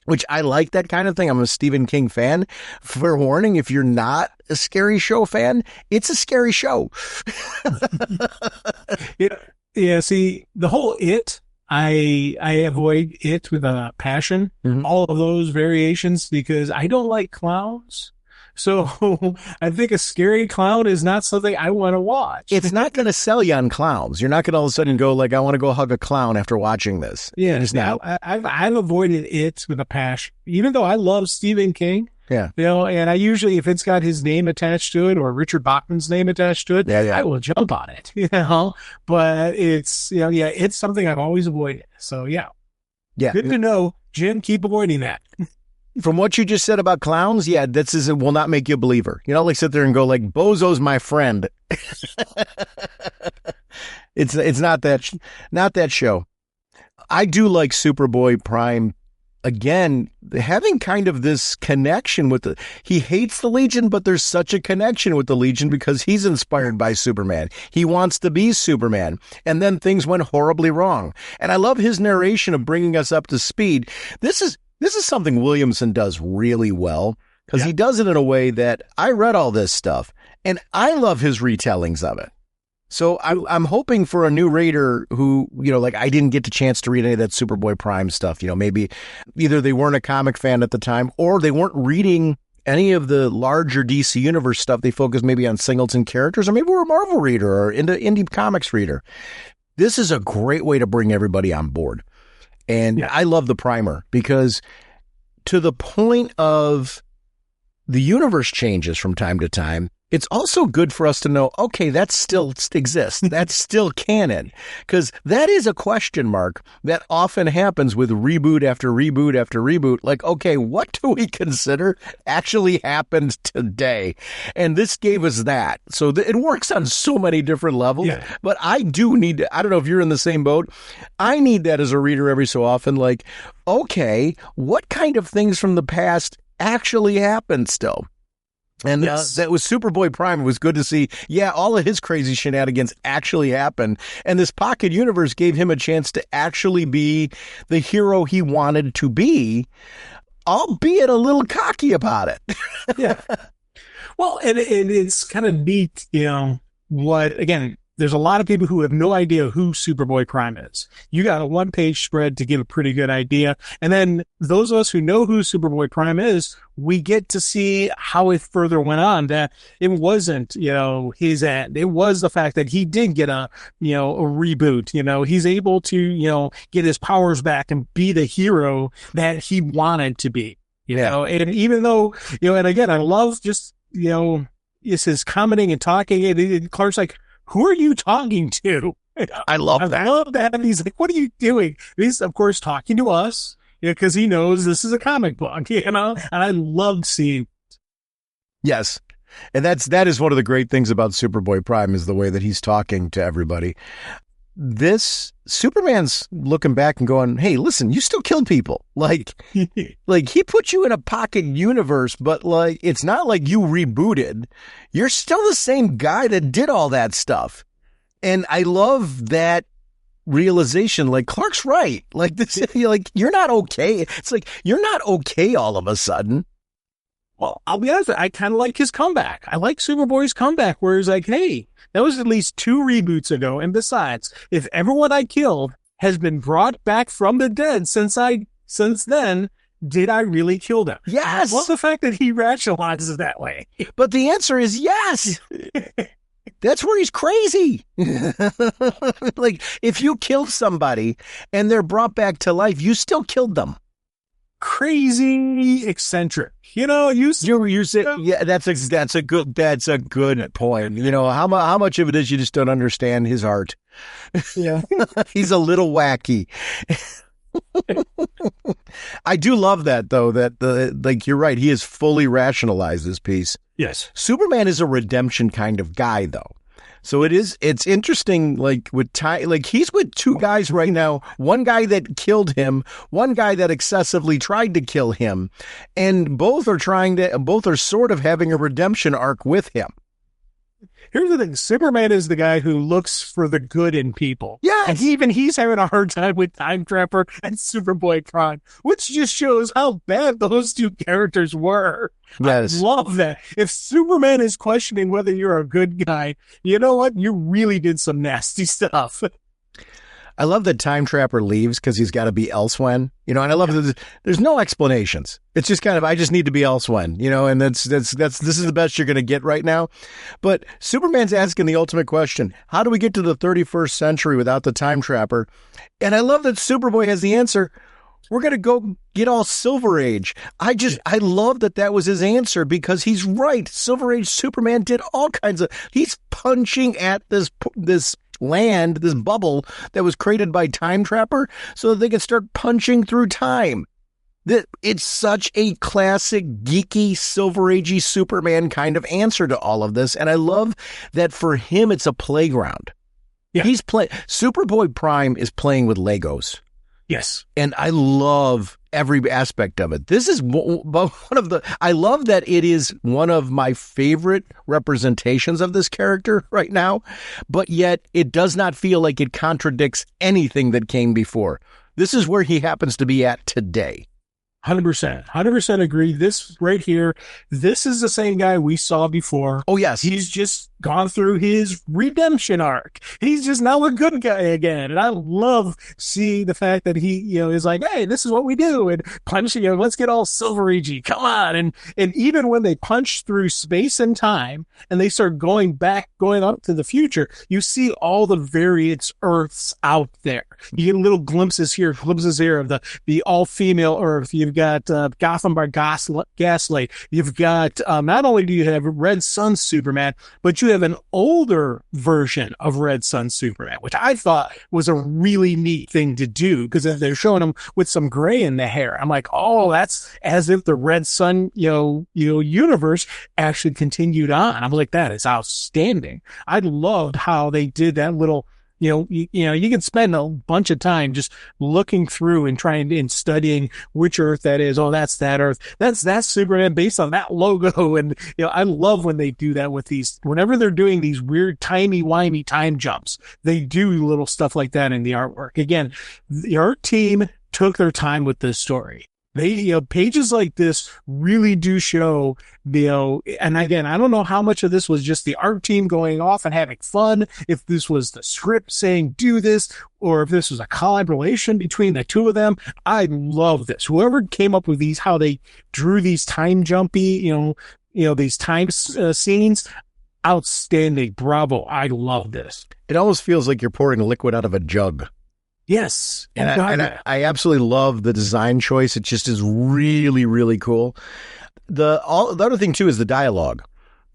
which I like that kind of thing. I'm a Stephen King fan. Fair warning, if you're not a scary show fan, it's a scary show. Yeah, see, the whole It, I avoid it with a passion, all of those variations, because I don't like clowns. So I think a scary clown is not something I want to watch. It's not going to sell you on clowns. You're not going to all of a sudden go like, I want to go hug a clown after watching this. Yeah, it's not. I've avoided it with a passion, even though I love Stephen King. Yeah. And I usually, if it's got his name attached to it or Richard Bachman's name attached to it, I will jump on it, but it's, it's something I've always avoided. So yeah. Good to know, Jim, keep avoiding that. From what you just said about clowns, it will not make you a believer. Like sit there and go like, Bozo's my friend. It's not that show. I do like Superboy Prime. Again, having kind of this connection with he hates the Legion, but there's such a connection with the Legion because he's inspired by Superman. He wants to be Superman. And then things went horribly wrong. And I love his narration of bringing us up to speed. This is something Williamson does really well because he does it in a way that I read all this stuff and I love his retellings of it. So I'm hoping for a new reader who, I didn't get the chance to read any of that Superboy Prime stuff. Maybe either they weren't a comic fan at the time or they weren't reading any of the larger DC Universe stuff. They focused maybe on singleton characters, or maybe we're a Marvel reader or indie comics reader. This is a great way to bring everybody on board. And I love the primer because to the point of the universe changes from time to time, it's also good for us to know, okay, that still exists. That's still canon. Because that is a question mark that often happens with reboot after reboot after reboot. Like, okay, what do we consider actually happened today? And this gave us that. So it works on so many different levels. Yeah. But I do need I don't know if you're in the same boat. I need that as a reader every so often. Like, okay, what kind of things from the past actually happened still? And that was Superboy Prime. It was good to see, all of his crazy shenanigans actually happened. And this pocket universe gave him a chance to actually be the hero he wanted to be, albeit a little cocky about it. Yeah. Well, and it's kind of neat, again, there's a lot of people who have no idea who Superboy Prime is. You got a one-page spread to give a pretty good idea. And then those of us who know who Superboy Prime is, we get to see how it further went on, that it wasn't, his end. It was the fact that he did get a reboot. He's able to, get his powers back and be the hero that he wanted to be, and even though, and again, I love just, it's his commenting and talking, and Clark's like, who are you talking to? I love that. I love that. And he's like, what are you doing? And he's, of course, talking to us, because he knows this is a comic book, and I loved seeing it. Yes. And that is one of the great things about Superboy Prime is the way that he's talking to everybody. This Superman's looking back and going, hey, listen, you still killed people. Like he put you in a pocket universe, but it's not like you rebooted. You're still the same guy that did all that stuff. And I love that realization. Like, Clark's right. Like this, you're not okay. It's like, you're not okay all of a sudden. Well, I'll be honest, I kind of like his comeback. I like Superboy's comeback, where he's like, hey, that was at least 2 reboots ago. And besides, if everyone I killed has been brought back from the dead since then, did I really kill them? Yes. Well, the fact that he rationalizes that way. But the answer is yes. That's where he's crazy. Like, if you killed somebody and they're brought back to life, you still killed them. Crazy eccentric, you say, that's a good point. How much of it is you just don't understand his art. Yeah. He's a little wacky. I do love that though, that you're right. He has fully rationalized this piece. Yes. Superman is a redemption kind of guy though. So it's interesting, like he's with two guys right now, one guy that killed him, one guy that excessively tried to kill him, and both are sort of having a redemption arc with him. Here's the thing. Superman is the guy who looks for the good in people. Yes. And he's having a hard time with Time Trapper and Superboy Prime, which just shows how bad those two characters were. Yes. I love that. If Superman is questioning whether you're a good guy, you know what? You really did some nasty stuff. I love that Time Trapper leaves because he's got to be elsewhen, and I love that there's no explanations. It's just kind of, I just need to be elsewhen, and this is the best you're going to get right now. But Superman's asking the ultimate question: how do we get to the 31st century without the Time Trapper? And I love that Superboy has the answer. We're going to go get all Silver Age. I love that was his answer, because he's right. Silver Age Superman did all kinds of, he's punching at this land, this bubble that was created by Time Trapper so that they could start punching through time. It's such a classic, geeky, Silver Agey Superman kind of answer to all of this. And I love that for him, it's a playground. Yeah. Superboy Prime is playing with Legos. Yes. And I love every aspect of it. This is I love that it is one of my favorite representations of this character right now, but yet it does not feel like it contradicts anything that came before. This is where he happens to be at today. 100% agree. This right here, this is the same guy we saw before. Oh, yes. He's just gone through his redemption arc. He's just now a good guy again. And I love seeing the fact that he, is like, hey, this is what we do. And punching, let's get all Silver Agey. Come on. And even when they punch through space and time and they start going up to the future, you see all the various Earths out there. You get little glimpses here, glimpses there of the all-female Earth. You've got Gotham by Gaslight. You've got, not only do you have Red Sun Superman, but you have an older version of Red Sun Superman, which I thought was a really neat thing to do, because they're showing him with some gray in the hair. I'm like, oh, that's as if the Red Sun, universe actually continued on. I'm like, that is outstanding. I loved how they did that little, you can spend a bunch of time just looking through and trying and studying which Earth that is. Oh, that's that Earth. That's Superman based on that logo. And, I love when they do that with whenever they're doing these weird timey-wimey time jumps, they do little stuff like that in the artwork. Again, the art team took their time with this story. They, pages like this really do show, and again, I don't know how much of this was just the art team going off and having fun, if this was the script saying do this, or if this was a collaboration between the two of them. I love this. Whoever came up with how they drew these time jumpy, these time scenes, outstanding. Bravo. I love this. It almost feels like you're pouring liquid out of a jug. Yes. And I absolutely love the design choice. It just is really, really cool. The other thing, too, is the dialogue.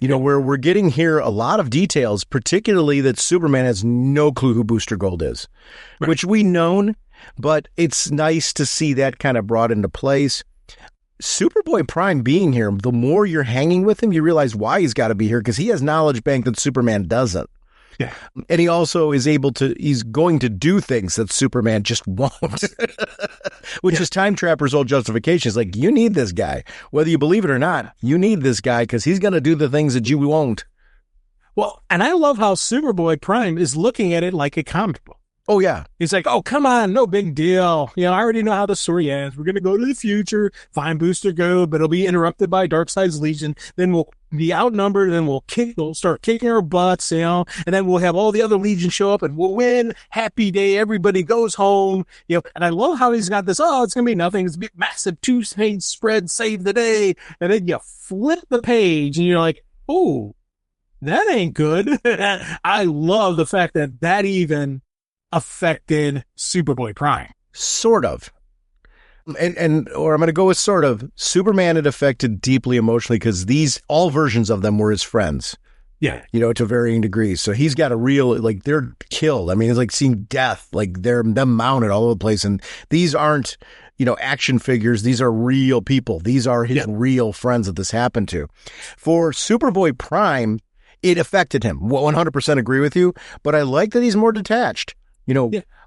Where we're getting here a lot of details, particularly that Superman has no clue who Booster Gold is, right, which we known, but it's nice to see that kind of brought into place. Superboy Prime being here, the more you're hanging with him, you realize why he's got to be here, because he has knowledge bank that Superman doesn't. Yeah. And he also is he's going to do things that Superman just won't, which is Time Trapper's old justification. It's like, you need this guy, whether you believe it or not. You need this guy because he's going to do the things that you won't. Well, and I love how Superboy Prime is looking at it like a comic book. Oh, yeah. He's like, oh, come on, no big deal. I already know how the story ends. We're going to go to the future, find Booster Gold, but it'll be interrupted by Darkseid's Legion. Then we'll be outnumbered, and we'll start kicking our butts, and then we'll have all the other Legion show up, and we'll win. Happy day. Everybody goes home, and I love how he's got this, it's going to be nothing. It's a big, massive 2-page spread, save the day. And then you flip the page, and you're like, oh, that ain't good. I love the fact that even affected Superboy Prime. Sort of. Or I'm going to go with sort of. Superman it affected deeply emotionally because all versions of them were his friends. Yeah. To varying degrees. So he's got a real, they're killed. I mean, it's like seeing death, them mounted all over the place. And these aren't, action figures. These are real people. These are his real friends that this happened to. For Superboy Prime, it affected him. 100% agree with you, but I like that he's more detached.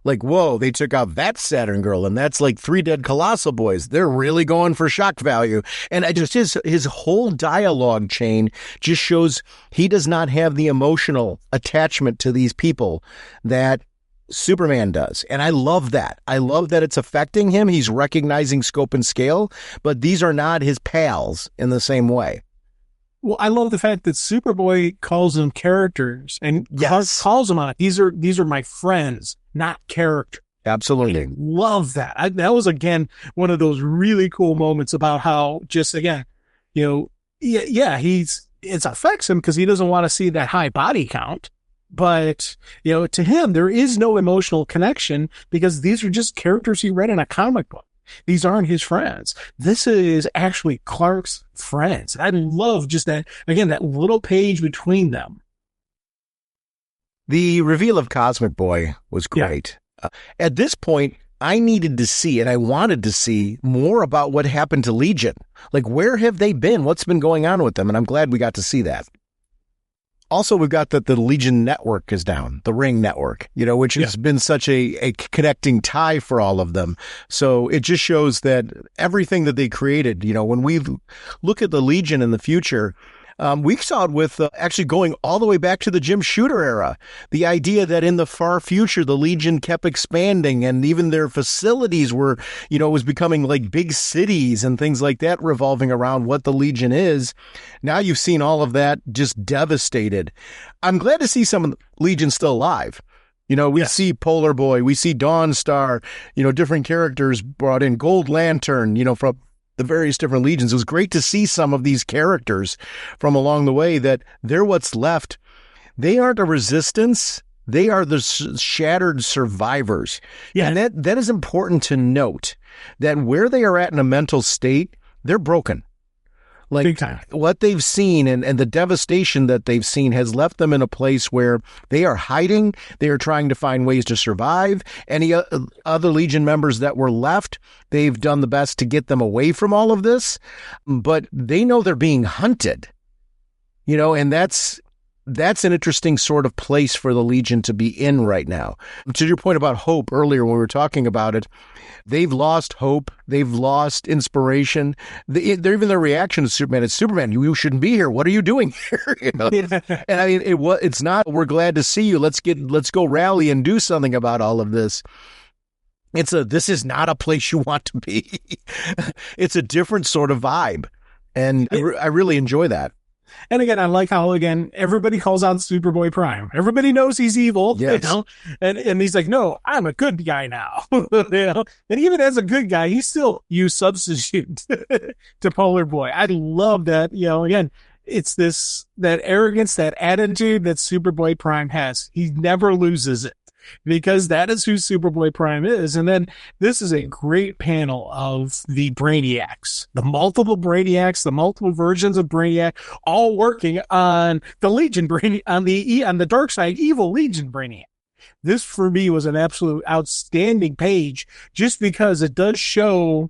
Like, whoa, they took out that Saturn girl, and that's like 3 dead Colossal boys. They're really going for shock value. And I just his whole dialogue chain just shows he does not have the emotional attachment to these people that Superman does. And I love that. I love that it's affecting him. He's recognizing scope and scale, but these are not his pals in the same way. Well, I love the fact that Superboy calls them characters and calls them on it. These are my friends, not characters. Absolutely. I love that. That was, again, one of those really cool moments about how just, again, it affects him because he doesn't want to see that high body count. But, to him, there is no emotional connection because these are just characters he read in a comic book. These aren't his friends. This is actually Clark's friends. I love just that, again, that little page between them. The reveal of Cosmic Boy was great. Yeah. At this point, I needed to see, and I wanted to see more about what happened to Legion. Like, where have they been? What's been going on with them? And I'm glad we got to see that. Also, we've got that the Legion network is down, the Ring network, which has been such a connecting tie for all of them. So it just shows that everything that they created, when we look at the Legion in the future, we saw it with actually going all the way back to the Jim Shooter era. The idea that in the far future, the Legion kept expanding and even their facilities were, was becoming like big cities and things like that revolving around what the Legion is. Now you've seen all of that just devastated. I'm glad to see some of the Legion still alive. We see Polar Boy, we see Dawn Star, different characters brought in, Gold Lantern, from the various different legions. It was great to see some of these characters from along the way that they're what's left. They aren't a resistance. They are the shattered survivors. Yeah. And that is important to note that where they are at in a mental state, they're broken. Like big time. What they've seen and the devastation that they've seen has left them in a place where they are hiding. They are trying to find ways to survive. Any other Legion members that were left, they've done the best to get them away from all of this. But they know they're being hunted, and that's an interesting sort of place for the Legion to be in right now. To your point about hope earlier when we were talking about it, they've lost hope. They've lost inspiration. Even their reaction to Superman is, Superman, you shouldn't be here. What are you doing here? And I mean, it's not, we're glad to see you. Let's go rally and do something about all of this. This is not a place you want to be. It's a different sort of vibe. And I really enjoy that. And again, I like how, everybody calls out Superboy Prime. Everybody knows he's evil, yes. And he's like, no, I'm a good guy now, And even as a good guy, he still used substitute to Polar Boy. I love that, again, it's that arrogance, that attitude that Superboy Prime has. He never loses it. Because that is who Superboy Prime is. And then this is a great panel of the Brainiacs, the multiple Brainiacs, the multiple versions of Brainiac, all working on the Legion Brainiac, on the dark side, evil Legion Brainiac. This for me was an absolute outstanding page just because it does show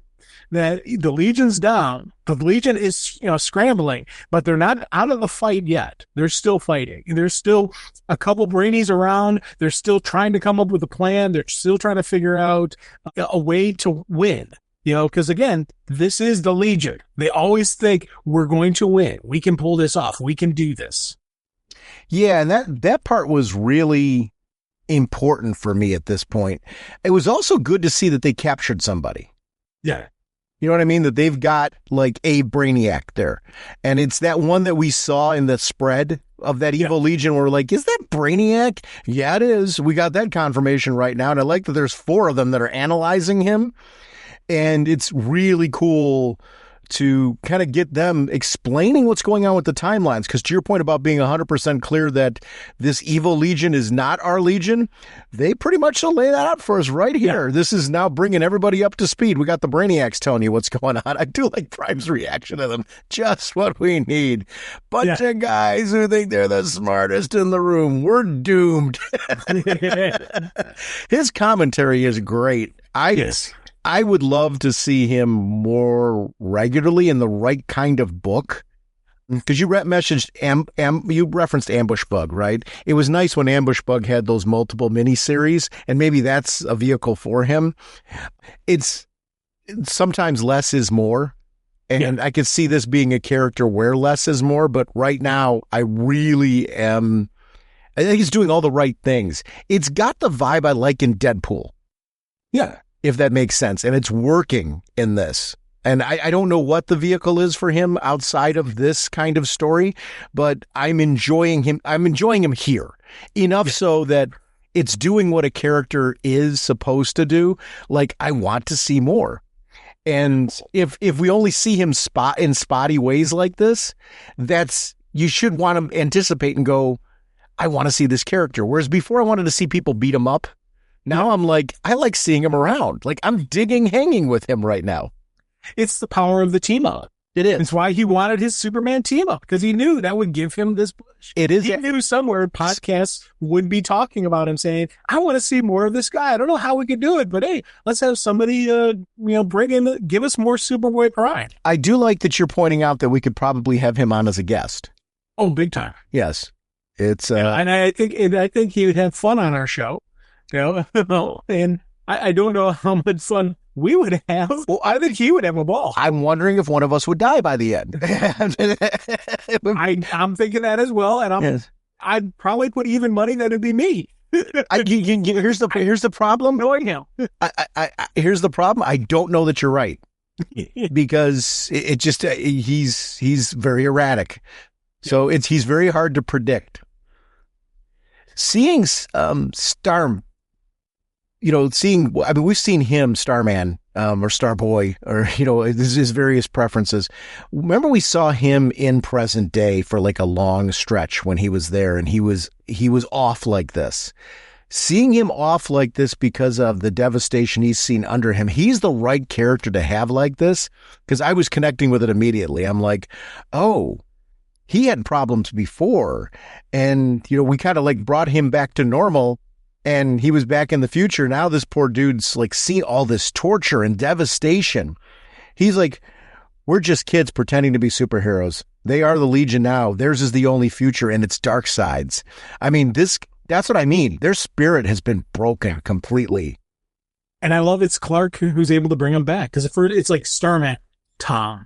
that the Legion's down. The Legion is, scrambling, but they're not out of the fight yet. They're still fighting. There's still a couple brainies around. They're still trying to come up with a plan. They're still trying to figure out a way to win. Because again, this is the Legion. They always think we're going to win. We can pull this off. We can do this. Yeah, and that part was really important for me at this point. It was also good to see that they captured somebody. Yeah. You know what I mean? That they've got like a Brainiac there. And it's that one that we saw in the spread of that evil Legion where we're like, is that Brainiac? Yeah, it is. We got that confirmation right now. And I like that there's 4 of them that are analyzing him. And it's really cool to kind of get them explaining what's going on with the timelines. Because to your point about being 100% clear that this evil Legion is not our Legion, they pretty much lay that out for us right here. Yeah. This is now bringing everybody up to speed. We got the Brainiacs telling you what's going on. I do like Prime's reaction to them. Just what we need. Bunch of guys who think they're the smartest in the room. We're doomed. His commentary is great. I would love to see him more regularly in the right kind of book. Because you you referenced Ambush Bug, right? It was nice when Ambush Bug had those multiple miniseries, and maybe that's a vehicle for him. It's sometimes less is more, and I could see this being a character where less is more. But right now, I really am. I think he's doing all the right things. It's got the vibe I like in Deadpool. Yeah, if that makes sense, and it's working in this. And I don't know what the vehicle is for him outside of this kind of story, but I'm enjoying him. I'm enjoying him here enough so that it's doing what a character is supposed to do. Like, I want to see more. And if we only see him in spotty ways like this, you should want to anticipate and go, I want to see this character. Whereas before I wanted to see people beat him up. Now I'm like, I like seeing him around. Like, I'm digging hanging with him right now. It's the power of the team up. It is. It's why he wanted his Superman team up, because he knew that would give him this push. It is. He knew somewhere podcasts would be talking about him, saying, I want to see more of this guy. I don't know how we could do it, but hey, let's have somebody, give us more Superboy pride. I do like that you're pointing out that we could probably have him on as a guest. Oh, big time. Yes. It's, and I think he would have fun on our show, and I don't know how much fun we would have. Well, I think he would have a ball. I'm wondering if one of us would die by the end. I'm thinking that as well, and I'd probably put even money that it'd be me. Here's the problem. Knowing him, here's the problem. I don't know that you're right, because it just he's very erratic, so he's very hard to predict. Seeing we've seen him, Starman, or Starboy, or, his various preferences. Remember we saw him in present day for like a long stretch when he was there, and he was off like this. Seeing him off like this because of the devastation he's seen under him, he's the right character to have like this, because I was connecting with it immediately. I'm like, oh, he had problems before, and, we kind of like brought him back to normal. And he was back in the future. Now this poor dude's like seeing all this torture and devastation. He's like, we're just kids pretending to be superheroes. They are the Legion now. Theirs is the only future, and it's dark sides. I mean, that's what I mean. Their spirit has been broken completely. And I love it's Clark who's able to bring him back, because it's like Starman, Tom.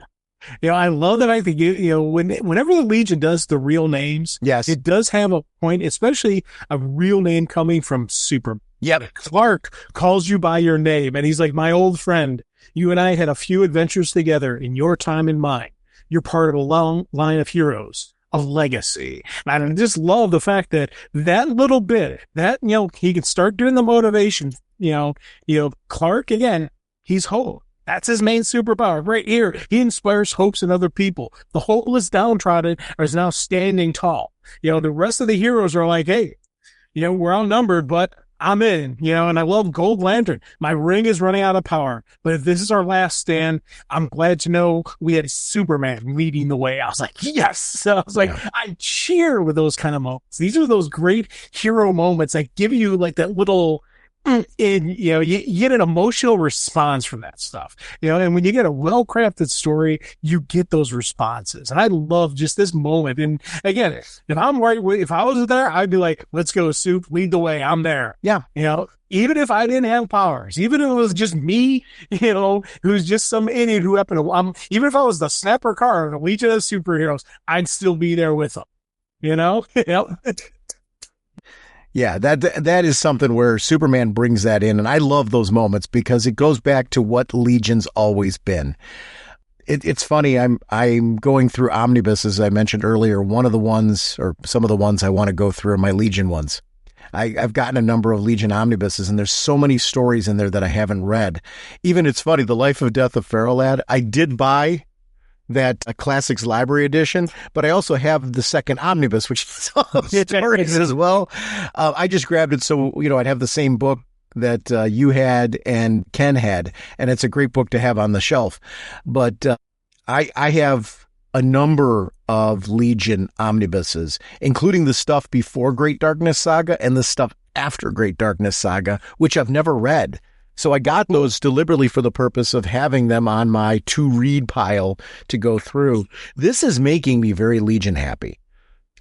I love the fact that whenever the Legion does the real names, yes, it does have a point, especially a real name coming from Superman. Yep. Clark calls you by your name, and he's like, my old friend, you and I had a few adventures together in your time and mine. You're part of a long line of heroes, a legacy. And I just love the fact that little bit, he can start doing the motivation, Clark, again, he's hope. That's his main superpower right here. He inspires hopes in other people. The hopeless downtrodden is now standing tall. The rest of the heroes are like, hey, we're outnumbered, but I'm in, and I love Gold Lantern. My ring is running out of power, but if this is our last stand, I'm glad to know we had Superman leading the way. I was like, yes. So I was like, I cheer with those kind of moments. These are those great hero moments that give you like that little, you get an emotional response from that stuff, and when you get a well-crafted story, you get those responses. And I love just this moment. And again, if I was there, I'd be like, let's go, Soup, lead the way. I'm there. Yeah. Even if I didn't have powers, even if it was just me, who's just some idiot who happened to, even if I was the Snapper Car of the Legion of Superheroes, I'd still be there with them, Yeah, that is something where Superman brings that in, and I love those moments because it goes back to what Legion's always been. It's funny. I'm going through omnibuses. I mentioned earlier, one of the ones, or some of the ones I want to go through are my Legion ones. I've gotten a number of Legion omnibuses, and there's so many stories in there that I haven't read. Even it's funny, The Life and Death of Feral Lad, I did buy that Classics Library Edition, but I also have the second omnibus, which is all stories as well. I just grabbed it so, I'd have the same book that you had and Ken had, and it's a great book to have on the shelf. But I have a number of Legion omnibuses, including the stuff before Great Darkness Saga and the stuff after Great Darkness Saga, which I've never read. So I got those deliberately for the purpose of having them on my to-read pile to go through. This is making me very Legion happy.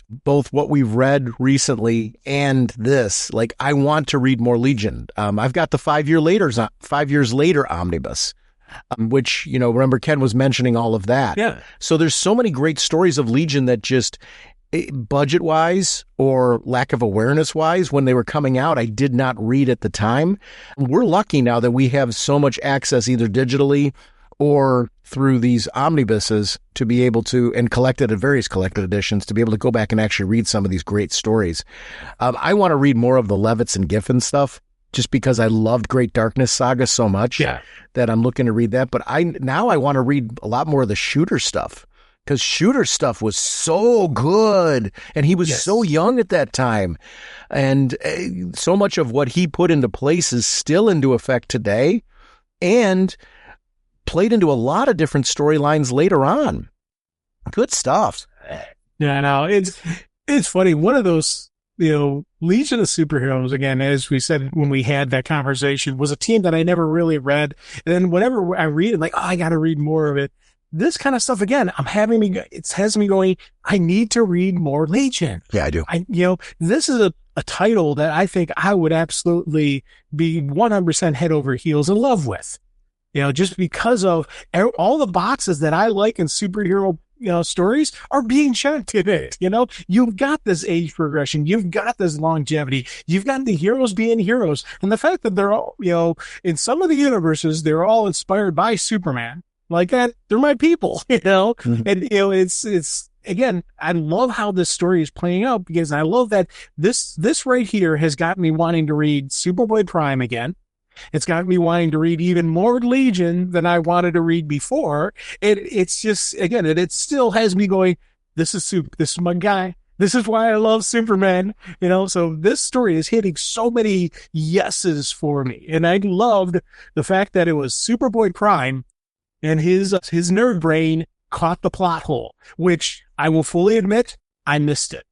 Both what we've read recently and this. Like, I want to read more Legion. I've got the 5 years later omnibus, which, remember Ken was mentioning all of that. Yeah. So there's so many great stories of Legion that just budget-wise or lack of awareness-wise, when they were coming out, I did not read at the time. We're lucky now that we have so much access either digitally or through these omnibuses to be able to, and collected at various collected editions, to be able to go back and actually read some of these great stories. I want to read more of the Levitz and Giffen stuff, just because I loved Great Darkness Saga so much that I'm looking to read that. But I want to read a lot more of the Shooter stuff, because Shooter stuff was so good, and he was so young at that time. And so much of what he put into place is still into effect today and played into a lot of different storylines later on. Good stuff. Yeah, no, it's funny. One of those, Legion of Superheroes, again, as we said when we had that conversation, was a team that I never really read. And then whenever I read it, like, I got to read more of it. This kind of stuff, again, it has me going, I need to read more Legion. Yeah, I do. This is a title that I think I would absolutely be 100% head over heels in love with. Just because of all the boxes that I like in superhero, stories are being checked in it. You've got this age progression. You've got this longevity. You've got the heroes being heroes. And the fact that they're all, in some of the universes, they're all inspired by Superman. Like that, they're my people, Mm-hmm. And, it's, again, I love how this story is playing out, because I love that this right here has got me wanting to read Superboy Prime again. It's got me wanting to read even more Legion than I wanted to read before. It's just, again, it still has me going, this is my guy. This is why I love Superman, so this story is hitting so many yeses for me. And I loved the fact that it was Superboy Prime and his nerd brain caught the plot hole, which I will fully admit, I missed it.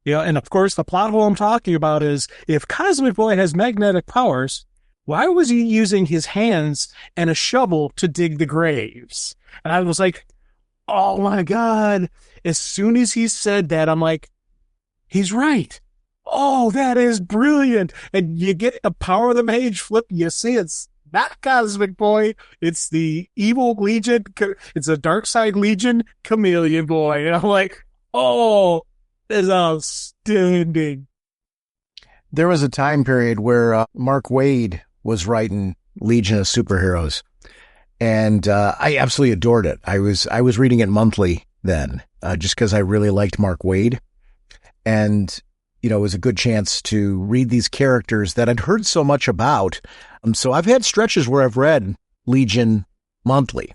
And of course, the plot hole I'm talking about is, if Cosmic Boy has magnetic powers, why was he using his hands and a shovel to dig the graves? And I was like, oh my God. As soon as he said that, I'm like, he's right. Oh, that is brilliant. And you get the power of the mage flip. You see, it's not Cosmic Boy. It's the evil Legion. It's a Dark Side Legion Chameleon Boy. And I'm like, oh, that's outstanding. There was a time period where Mark Waid was writing Legion of Superheroes, and I absolutely adored it. I was reading it monthly then, just because I really liked Mark Waid, and it was a good chance to read these characters that I'd heard so much about. So I've had stretches where I've read Legion monthly,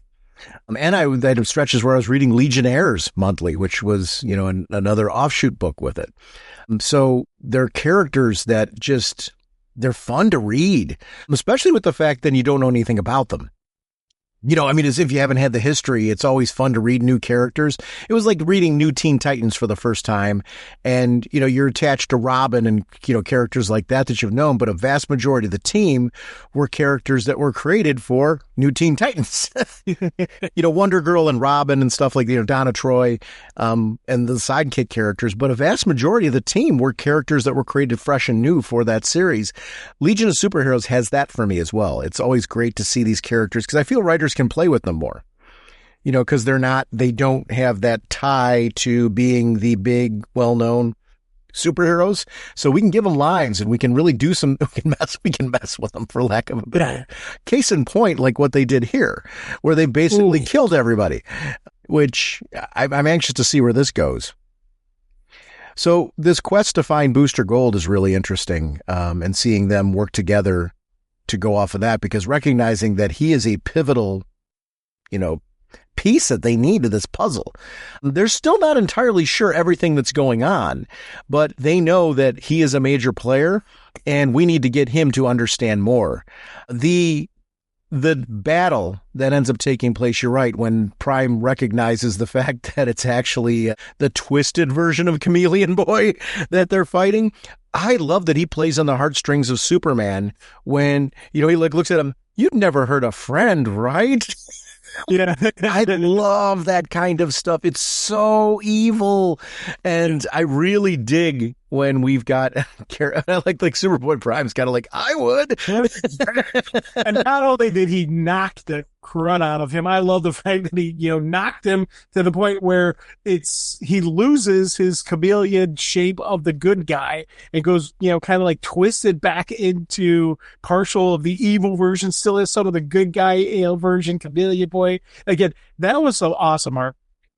and I had stretches where I was reading Legionnaires monthly, which was another offshoot book with it. So they're characters that they're fun to read, especially with the fact that you don't know anything about them. As if you haven't had the history, it's always fun to read new characters. It was like reading New Teen Titans for the first time, and, you're attached to Robin and, characters like that you've known, but a vast majority of the team were characters that were created for New Teen Titans. Wonder Girl and Robin and stuff like, Donna Troy, and the sidekick characters, but a vast majority of the team were characters that were created fresh and new for that series. Legion of Superheroes has that for me as well. It's always great to see these characters, because I feel writers can play with them more, because they don't have that tie to being the big, well-known superheroes. So we can give them lines, and we can really do we can mess with them, for lack of a better case in point, like what they did here, where they basically killed everybody, which I'm anxious to see where this goes. So this quest to find Booster Gold is really interesting, and seeing them work together to go off of that, because recognizing that he is a pivotal, piece that they need to this puzzle. They're still not entirely sure everything that's going on, but they know that he is a major player, and we need to get him to understand more. The battle that ends up taking place, you're right, when Prime recognizes the fact that it's actually the twisted version of Chameleon Boy that they're fighting. I love that he plays on the heartstrings of Superman when, he like looks at him, you've never hurt a friend, right? Yeah. I love that kind of stuff. It's so evil. And I really dig when we've got, I like Superboy Prime's kind of like, I would. And not only did he knock the crud out of him, I love the fact that he, knocked him to the point where he loses his chameleon shape of the good guy and goes, kind of like twisted back into partial of the evil version, still has some of the good guy, version, chameleon boy. Again, that was so awesome, Mark.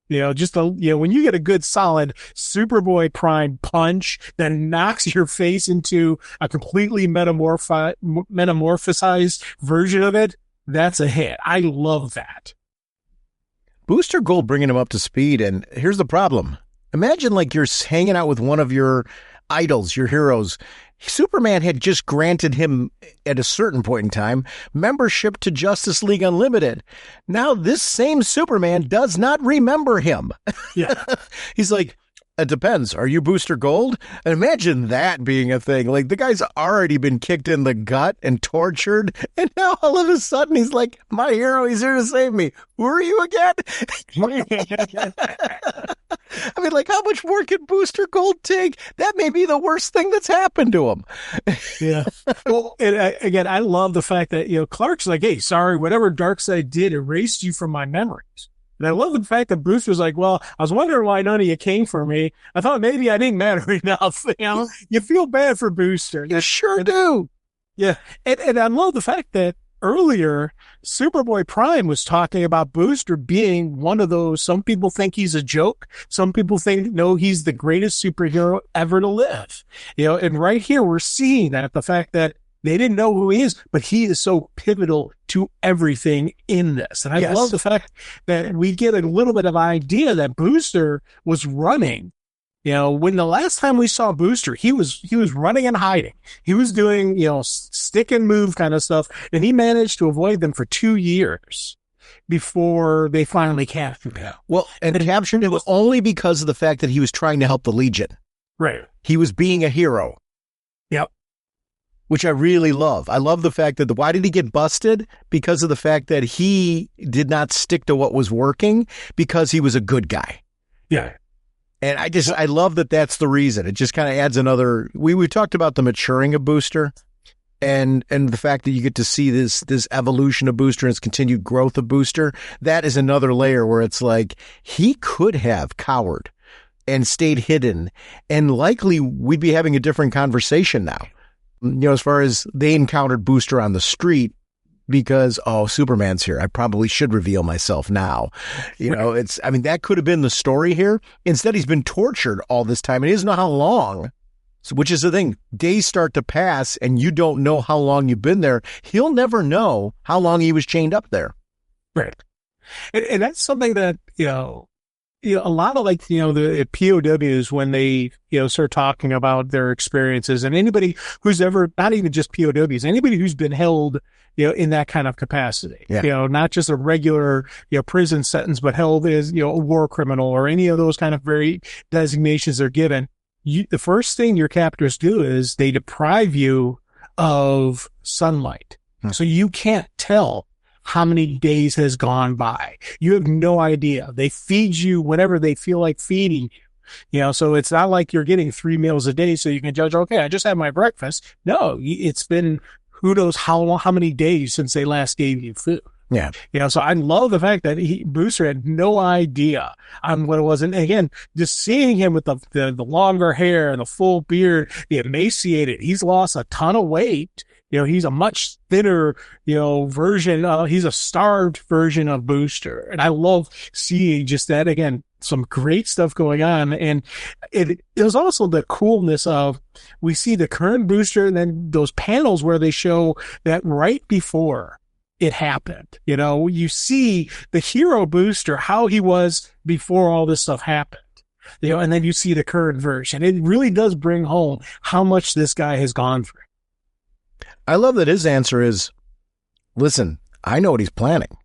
When you get a good solid Superboy Prime punch that knocks your face into a completely metamorphosized version of it, that's a hit. I love that. Booster Gold bringing him up to speed. And here's the problem. Imagine you're hanging out with one of your idols, your heroes. Superman had just granted him, at a certain point in time, membership to Justice League Unlimited. Now, this same Superman does not remember him. Yeah. He's like, it depends. Are you Booster Gold? And imagine that being a thing. The guy's already been kicked in the gut and tortured. And now all of a sudden he's like, my hero, he's here to save me. Who are you again? I mean, how much more can Booster Gold take? That may be the worst thing that's happened to him. Yeah. Well, and again, I love the fact that, Clark's like, hey, sorry, whatever Darkseid did erased you from my memories. And I love the fact that Bruce was like, well, I was wondering why none of you came for me. I thought maybe I didn't matter enough. You feel bad for Booster. You sure do. Yeah. And I love the fact that earlier, Superboy Prime was talking about Booster being one of those, some people think he's a joke. Some people think, no, he's the greatest superhero ever to live. And right here, we're seeing that the fact that they didn't know who he is, but he is so pivotal to everything in this. And I love the fact that we get a little bit of idea that Booster was running. When the last time we saw Booster, he was running and hiding. He was doing, stick and move kind of stuff. And he managed to avoid them for 2 years before they finally captured him. Well, and captured him only because of the fact that he was trying to help the Legion. Right. He was being a hero. Yep. Which I really love. I love the fact that why did he get busted? Because of the fact that he did not stick to what was working because he was a good guy. Yeah. And I love that that's the reason. It just kind of adds another, we talked about the maturing of Booster and the fact that you get to see this evolution of Booster and its continued growth of Booster. That is another layer where it's like he could have cowered and stayed hidden and likely we'd be having a different conversation now. As far as they encountered Booster on the street because, Superman's here. I probably should reveal myself now. That could have been the story here. Instead, he's been tortured all this time and he doesn't know how long. So, which is the thing. Days start to pass and you don't know how long you've been there. He'll never know how long he was chained up there. Right. And that's something that, a lot of the POWs when they, start talking about their experiences and anybody who's ever, not even just POWs, anybody who's been held, in that kind of capacity, not just a regular, prison sentence, but held as, a war criminal or any of those kind of very designations they're given. The first thing your captors do is they deprive you of sunlight. So you can't tell how many days has gone by. You have no idea. They feed you whenever they feel like feeding you. So it's not like you're getting 3 meals a day so you can judge, okay, I just had my breakfast. No, it's been who knows how many days since they last gave you food. Yeah. So I love the fact that Booster had no idea on what it was. And again, just seeing him with the longer hair and the full beard, the emaciated, he's lost a ton of weight. He's a much thinner, version. He's a starved version of Booster. And I love seeing just that. Again, some great stuff going on. And it was also the coolness of, we see the current Booster and then those panels where they show that right before it happened. You see the hero Booster, how he was before all this stuff happened. And then you see the current version. It really does bring home how much this guy has gone through. I love that his answer is, listen, I know what he's planning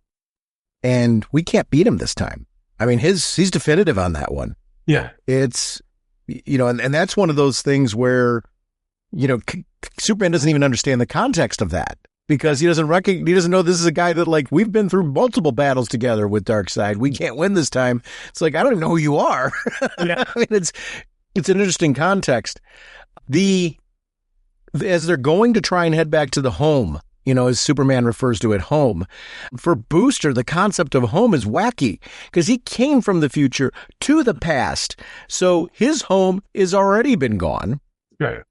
and we can't beat him this time. I mean, he's definitive on that one. Yeah. It's, and that's one of those things where Superman doesn't even understand the context of that because he doesn't know this is a guy that like we've been through multiple battles together with Darkseid. We can't win this time. It's like, I don't even know who you are. Yeah. I mean, it's an interesting context. As they're going to try and head back to the home, as Superman refers to it, home. For Booster, the concept of home is wacky because he came from the future to the past. So his home is already been gone. Right.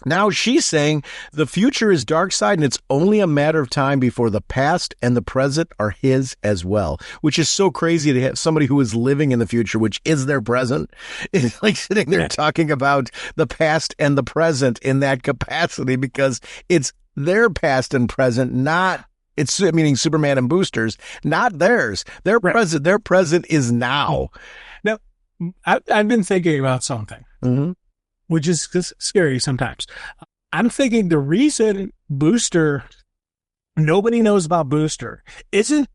Now she's saying the future is Darkseid and it's only a matter of time before the past and the present are his as well, which is so crazy to have somebody who is living in the future, which is their present, is like sitting there talking about the past and the present in that capacity because it's their past and present, meaning Superman and Boosters, not theirs. Their present is now. Now, I've been thinking about something. Mm-hmm. Which is scary sometimes. I'm thinking the reason nobody knows about Booster it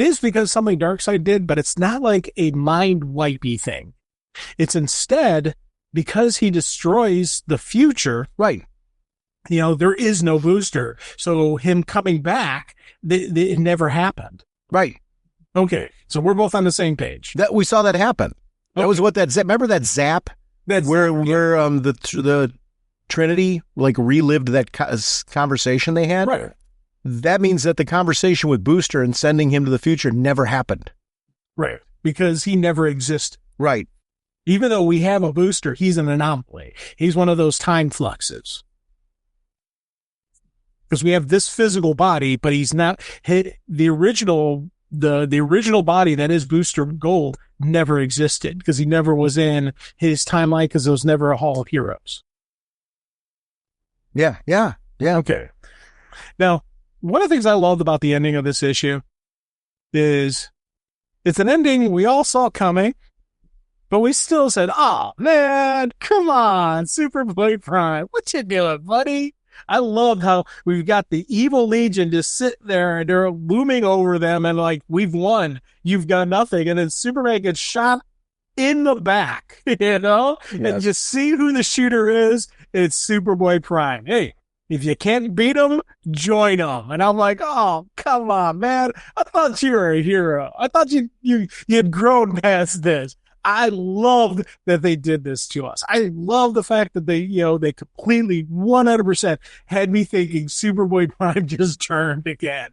is because something Darkseid did, but it's not like a mind-wipey thing. It's instead because he destroys the future. Right. There is no Booster. So him coming back, it never happened. Right. Okay. So we're both on the same page. That we saw that happen. That was what remember that zap? That's where the Trinity like relived that conversation they had. Right. That means that the conversation with Booster and sending him to the future never happened. Right. Because he never existed. Right. Even though we have a Booster, he's an anomaly. He's one of those time fluxes. Because we have this physical body, but he's not the original body that is Booster Gold never existed because he never was in his timeline because there was never a Hall of Heroes. Yeah. Okay. Now, one of the things I loved about the ending of this issue is it's an ending we all saw coming, but we still said, "Oh man, come on, Superboy Prime, what you doing, buddy?" I love how we've got the evil Legion just sit there and they're looming over them and like, we've won, you've got nothing. And then Superman gets shot in the back, Yes. And just see who the shooter is. It's Superboy Prime. Hey, if you can't beat him, join him. And I'm like, oh, come on, man. I thought you were a hero. I thought you'd grown past this. I loved that they did this to us. I love the fact that they completely 100% had me thinking Superboy Prime just turned again.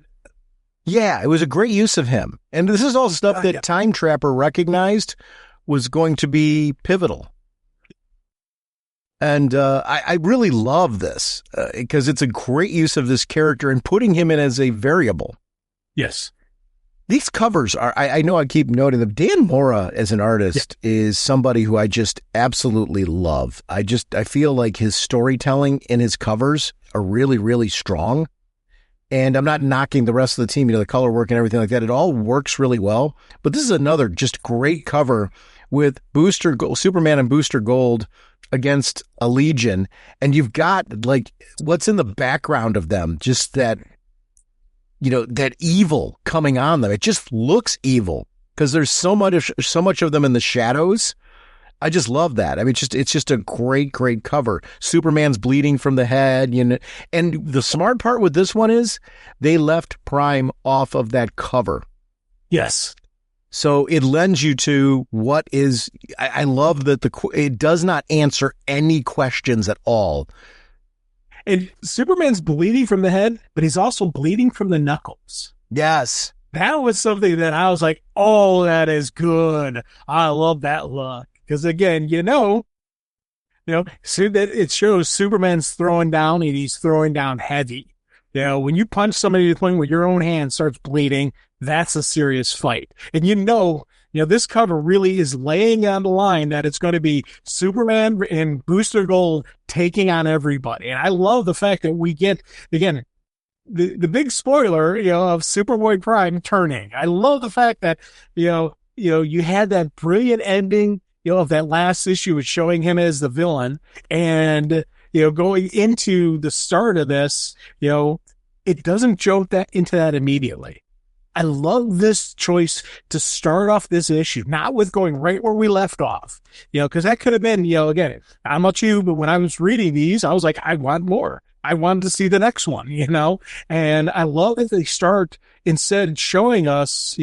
Yeah, it was a great use of him. And this is all stuff that Time Trapper recognized was going to be pivotal. And I really love this because it's a great use of this character and putting him in as a variable. Yes. These covers are, I know I keep noting them. Dan Mora as an artist is somebody who I just absolutely love. I feel like his storytelling in his covers are really, really strong. And I'm not knocking the rest of the team, the color work and everything like that. It all works really well. But this is another just great cover with Superman and Booster Gold against a Legion. And you've got like what's in the background of them, just that, that evil coming on them. It just looks evil because there's so much of them in the shadows. I just love that. I mean, it's just a great, great cover. Superman's bleeding from the head, and the smart part with this one is they left Prime off of that cover. Yes. So it lends you to what is, I love that it does not answer any questions at all. And Superman's bleeding from the head, but he's also bleeding from the knuckles. Yes. That was something that I was like, oh, that is good. I love that look. Because again, so that it shows Superman's throwing down and he's throwing down heavy. When you punch somebody to the point where your own hand starts bleeding, that's a serious fight. And this cover really is laying on the line that it's going to be Superman and Booster Gold taking on everybody. And I love the fact that we get, again, the big spoiler, of Superboy Prime turning. I love the fact that, you had that brilliant ending, of that last issue with showing him as the villain and, going into the start of this, it doesn't jump into that immediately. I love this choice to start off this issue, not with going right where we left off, because that could have been, again, I don't know about you, but when I was reading these, I was like, I want more. I wanted to see the next one, and I love that they start instead showing us,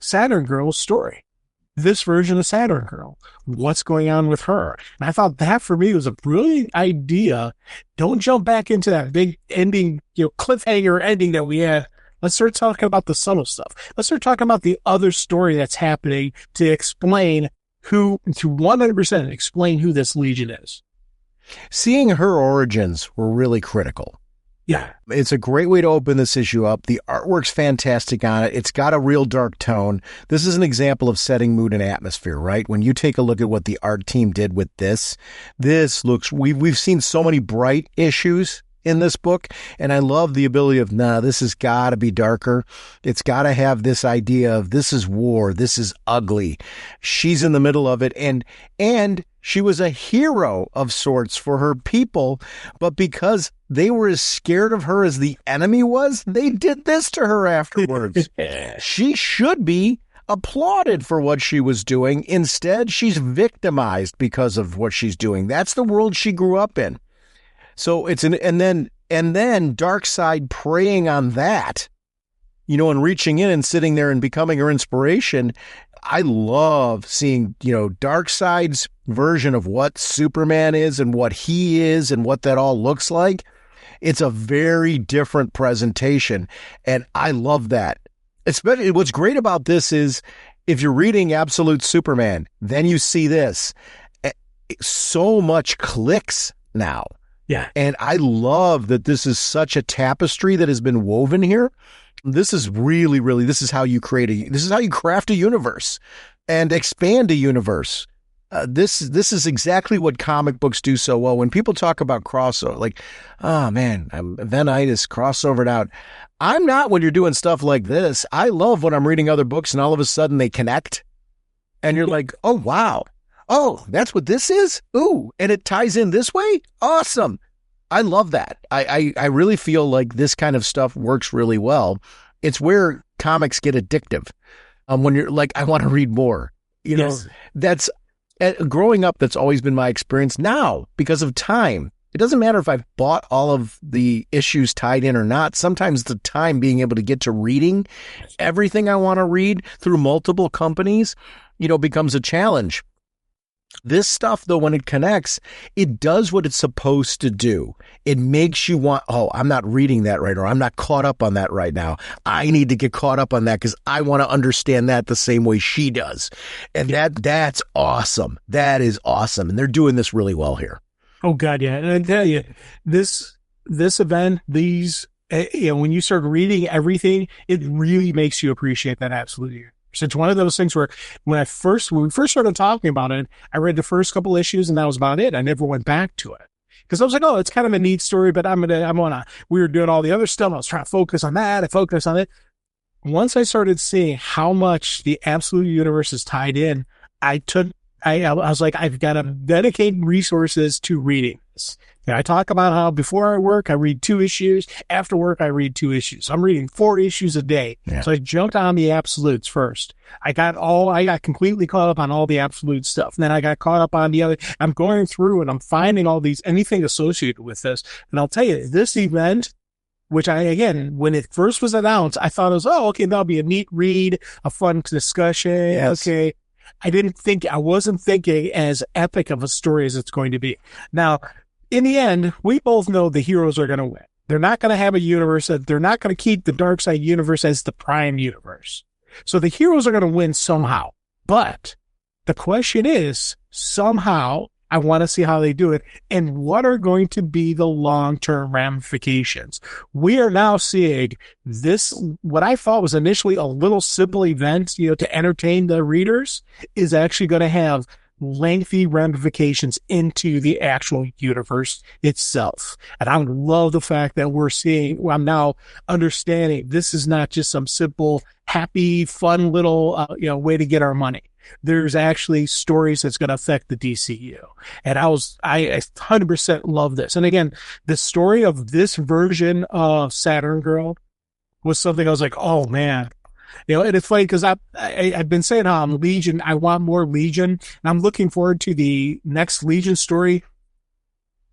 Saturn Girl's story. This version of Saturn Girl, what's going on with her. And I thought that for me was a brilliant idea. Don't jump back into that big ending, cliffhanger ending that we had. Let's start talking about the subtle stuff. Let's start talking about the other story that's happening to explain to 100% explain who this Legion is. Seeing her origins were really critical. Yeah. It's a great way to open this issue up. The artwork's fantastic on it. It's got a real dark tone. This is an example of setting mood and atmosphere, right? When you take a look at what the art team did with this looks, we've seen so many bright issues in this book, and I love the ability of, this has got to be darker. It's got to have this idea of this is war, this is ugly. She's in the middle of it, and she was a hero of sorts for her people, but because they were as scared of her as the enemy was, they did this to her afterwards. She should be applauded for what she was doing. Instead, she's victimized because of what she's doing. That's the world she grew up in. So and then Darkseid preying on that, and reaching in and sitting there and becoming her inspiration. I love seeing, Darkseid's version of what Superman is and what he is and what that all looks like. It's a very different presentation, and I love that. Especially what's great about this is if you're reading Absolute Superman, then you see this. So much clicks now. Yeah. And I love that this is such a tapestry that has been woven here. This is really, really, this is how you craft a universe and expand a universe. This is exactly what comic books do so well. When people talk about crossover, like, oh man, I'm eventitis, crossovered out. I'm not when you're doing stuff like this. I love when I'm reading other books and all of a sudden they connect and you're like, oh, wow. Oh, that's what this is? Ooh, and it ties in this way? Awesome. I love that. I really feel like this kind of stuff works really well. It's where comics get addictive. When you're like, I want to read more. Yes. That's growing up, that's always been my experience. Now, because of time, it doesn't matter if I've bought all of the issues tied in or not. Sometimes the time being able to get to reading everything I want to read through multiple companies, becomes a challenge. This stuff, though, when it connects, it does what it's supposed to do. It makes you want, I'm not reading that right, or I'm not caught up on that right now. I need to get caught up on that because I want to understand that the same way she does. And that's awesome. That is awesome. And they're doing this really well here. Oh, God, yeah. And I tell you, this event, when you start reading everything, it really makes you appreciate that absolutely. It's one of those things where when we first started talking about it, I read the first couple issues and that was about it. I never went back to it because I was like, oh, it's kind of a neat story, but we were doing all the other stuff. I was trying to focus on that. I focused on it. Once I started seeing how much the absolute universe is tied in, I was like, I've got to dedicate resources to reading this. I talk about how before I work, I read 2 issues. After work, I read 2 issues. I'm reading 4 issues a day. Yeah. So I jumped on the absolutes first. I got completely caught up on all the absolute stuff. And then I got caught up on the other. I'm going through and I'm finding anything associated with this. And I'll tell you, this event, which when it first was announced, I thought it was, okay, that'll be a neat read, a fun discussion. Yes. Okay. I wasn't thinking as epic of a story as it's going to be. Now, in the end, we both know the heroes are going to win. They're not going to have a universe they're not going to keep the Darkseid universe as the prime universe. So the heroes are going to win somehow. But the question is, somehow, I want to see how they do it and what are going to be the long-term ramifications. We are now seeing this, what I thought was initially a little simple event, to entertain the readers, is actually going to have lengthy ramifications into the actual universe itself. And I love the fact that I'm now understanding this is not just some simple, happy, fun little, way to get our money. There's actually stories that's going to affect the DCU. And I 100% love this. And again, the story of this version of Saturn Girl was something I was like, oh man, And it's funny because I've been saying how I'm Legion. I want more Legion, and I'm looking forward to the next Legion story.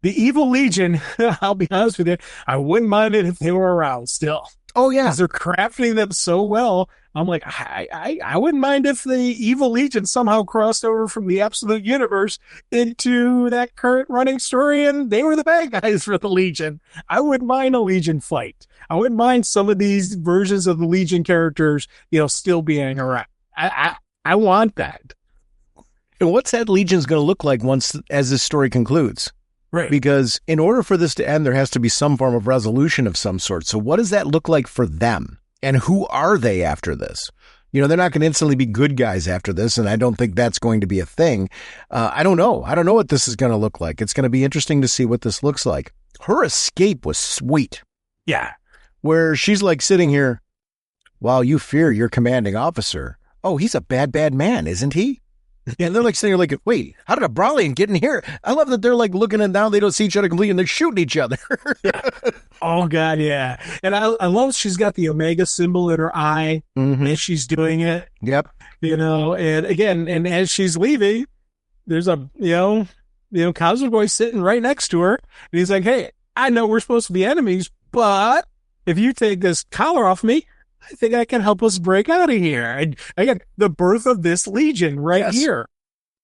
The Evil Legion, I'll be honest with you, I wouldn't mind it if they were around still. Oh, yeah. Because they're crafting them so well. I'm like, I wouldn't mind if the Evil Legion somehow crossed over from the Absolute Universe into that current running story, and they were the bad guys for the Legion. I wouldn't mind a Legion fight. I wouldn't mind some of these versions of the Legion characters, still being around. I want that. And what's that Legion's going to look like as this story concludes? Right. Because in order for this to end, there has to be some form of resolution of some sort. So what does that look like for them? And who are they after this? They're not going to instantly be good guys after this, and I don't think that's going to be a thing. I don't know. I don't know what this is going to look like. It's going to be interesting to see what this looks like. Her escape was sweet. Yeah. Where she's like sitting here, while you fear your commanding officer. Oh, he's a bad, bad man, isn't he? Yeah, and they're like sitting here like, wait, how did a Brawlian get in here? I love that they're like looking and now they don't see each other completely and they're shooting each other. Oh, God, yeah. And I love she's got the Omega symbol in her eye as she's doing it. Yep. And again, and as she's leaving, there's a, Cosmic Boy sitting right next to her. And he's like, hey, I know we're supposed to be enemies, but if you take this collar off me, I think I can help us break out of here. And again, the birth of this Legion here.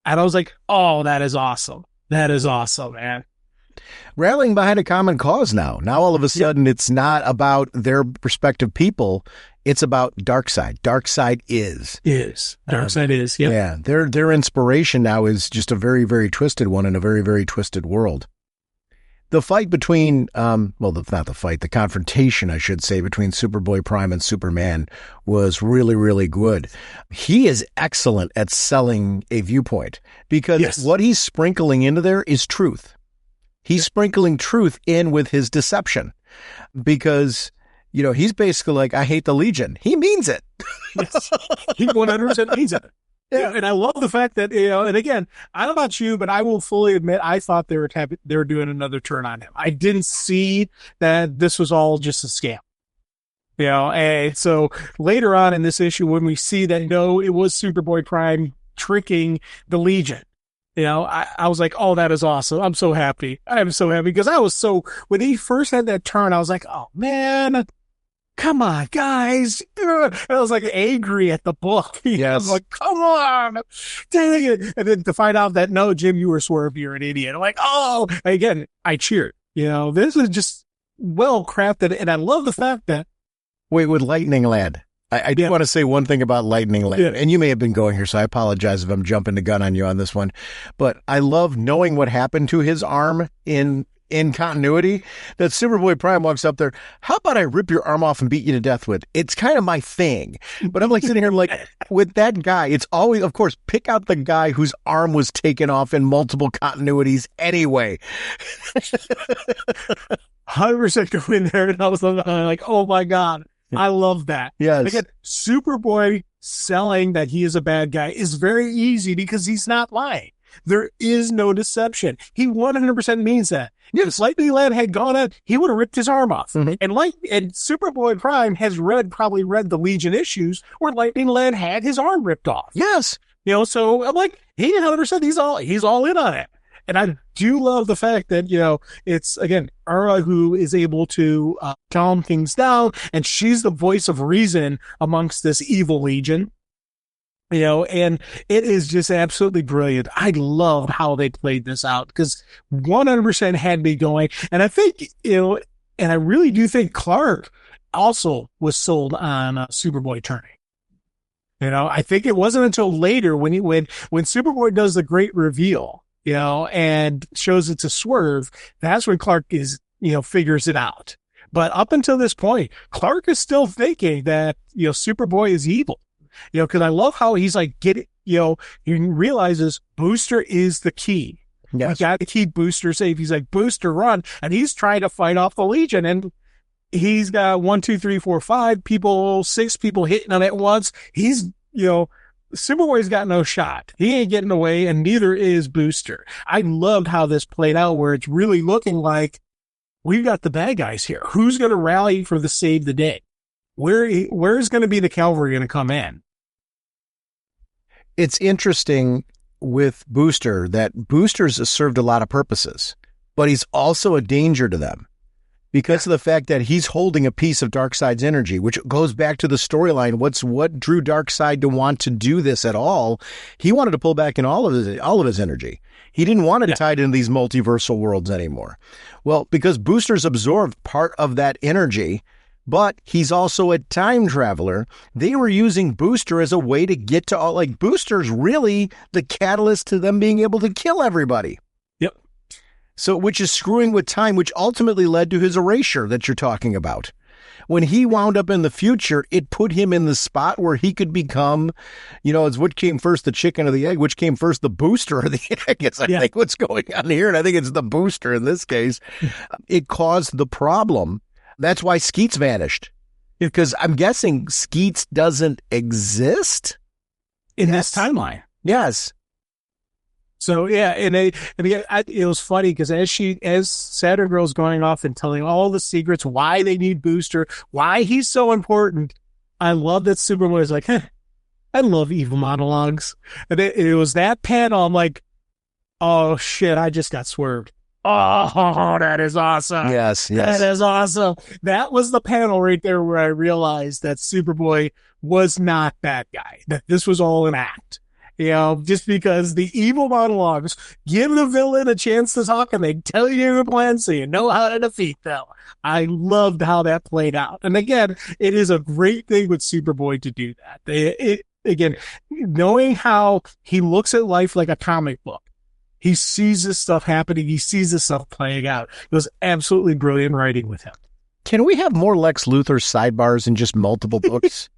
And I was like, oh, that is awesome. That is awesome, man. Rallying behind a common cause now. Now, all of a sudden, it's not about their respective people. It's about Darkseid. Darkseid is. Darkseid is, yep. Yeah. Their inspiration now is just a very, very twisted one in a very, very twisted world. The fight between, the confrontation, I should say, between Superboy Prime and Superman was really, really good. He is excellent at selling a viewpoint because what he's sprinkling into there is truth. He's sprinkling truth in with his deception because, he's basically like, I hate the Legion. He means it. Yes. He 100% means it. Yeah, and I love the fact that, and again, I don't know about you, but I will fully admit I thought they were doing another turn on him. I didn't see that this was all just a scam. And so later on in this issue, when we see that, no, it was Superboy Prime tricking the Legion, I was like, oh, that is awesome. I'm so happy. I'm so happy because when he first had that turn, I was like, oh, man. Come on, guys. And I was like angry at the book. Yes. I was like, come on. Dang it. And then to find out that, no, Jim, you were Swerve, you're an idiot. I'm like, oh, again, I cheered. This is just well crafted. And I love the fact that. Wait, with Lightning Lad. I do want to say one thing about Lightning Lad. Yeah. And you may have been going here, so I apologize if I'm jumping the gun on you on this one. But I love knowing what happened to his arm in continuity, that Superboy Prime walks up there. How about I rip your arm off and beat you to death with? It's kind of my thing. But I'm like sitting here like, with that guy, it's always, of course, pick out the guy whose arm was taken off in multiple continuities anyway. 100% go in there. And I was like, oh my God, I love that. Yes. Again, Superboy selling that he is a bad guy is very easy because he's not lying. There is no deception. He 100% means that. If Lightning Lad had gone out, he would have ripped his arm off. Mm-hmm. And Superboy Prime has probably read the Legion issues where Lightning Lad had his arm ripped off. Yes. So I'm like, he 100% he's all in on it. And I do love the fact that, it's, again, Ara who is able to calm things down, and she's the voice of reason amongst this evil Legion. And it is just absolutely brilliant. I love how they played this out because 100% had me going. And I think, and I really do think Clark also was sold on Superboy turning. I think it wasn't until later when Superboy does the great reveal, and shows it to Swerve, that's when Clark figures it out. But up until this point, Clark is still thinking that, Superboy is evil. Because I love how he's like, he realizes Booster is the key. Yes. You got to keep Booster safe. He's like, Booster, run. And he's trying to fight off the Legion. And he's got 1, 2, 3, 4, 5 people, 6 people hitting him at once. He's, Superboy's got no shot. He ain't getting away, and neither is Booster. I loved how this played out, where it's really looking like we've got the bad guys here. Who's going to rally for the save the day? where's going to be the cavalry going to come in? It's interesting with Booster that Booster's has served a lot of purposes, but he's also a danger to them because of the fact that he's holding a piece of Darkseid's energy, which goes back to the storyline. What drew Darkseid to want to do this at all? He wanted to pull back in all of his energy. He didn't want to tie it into these multiversal worlds anymore. Well, because Booster's absorbed part of that energy, but he's also a time traveler. They were using Booster as a way to get to all, like, Booster's really the catalyst to them being able to kill everybody. Yep. So, which is screwing with time, which ultimately led to his erasure that you're talking about. When he wound up in the future, it put him in the spot where he could become, it's what came first, the chicken or the egg, which came first, the booster or the egg, I think what's going on here. And I think it's the booster in this case. It caused the problem. That's why Skeets vanished, because I'm guessing Skeets doesn't exist in this timeline. Yes. So yeah, and again, it was funny because as Saturn Girl's going off and telling all the secrets, why they need Booster, why he's so important, I love that Superboy is like, I love evil monologues, and it was that panel. I'm like, oh shit, I just got swerved. Oh, that is awesome. Yes. That is awesome. That was the panel right there where I realized that Superboy was not that guy, that this was all an act. Just because the evil monologues give the villain a chance to talk and they tell you your plan so you know how to defeat them. I loved how that played out. And again, it is a great thing with Superboy to do that. Again, knowing how he looks at life like a comic book. He sees this stuff happening. He sees this stuff playing out. It was absolutely brilliant writing with him. Can we have more Lex Luthor sidebars in just multiple books?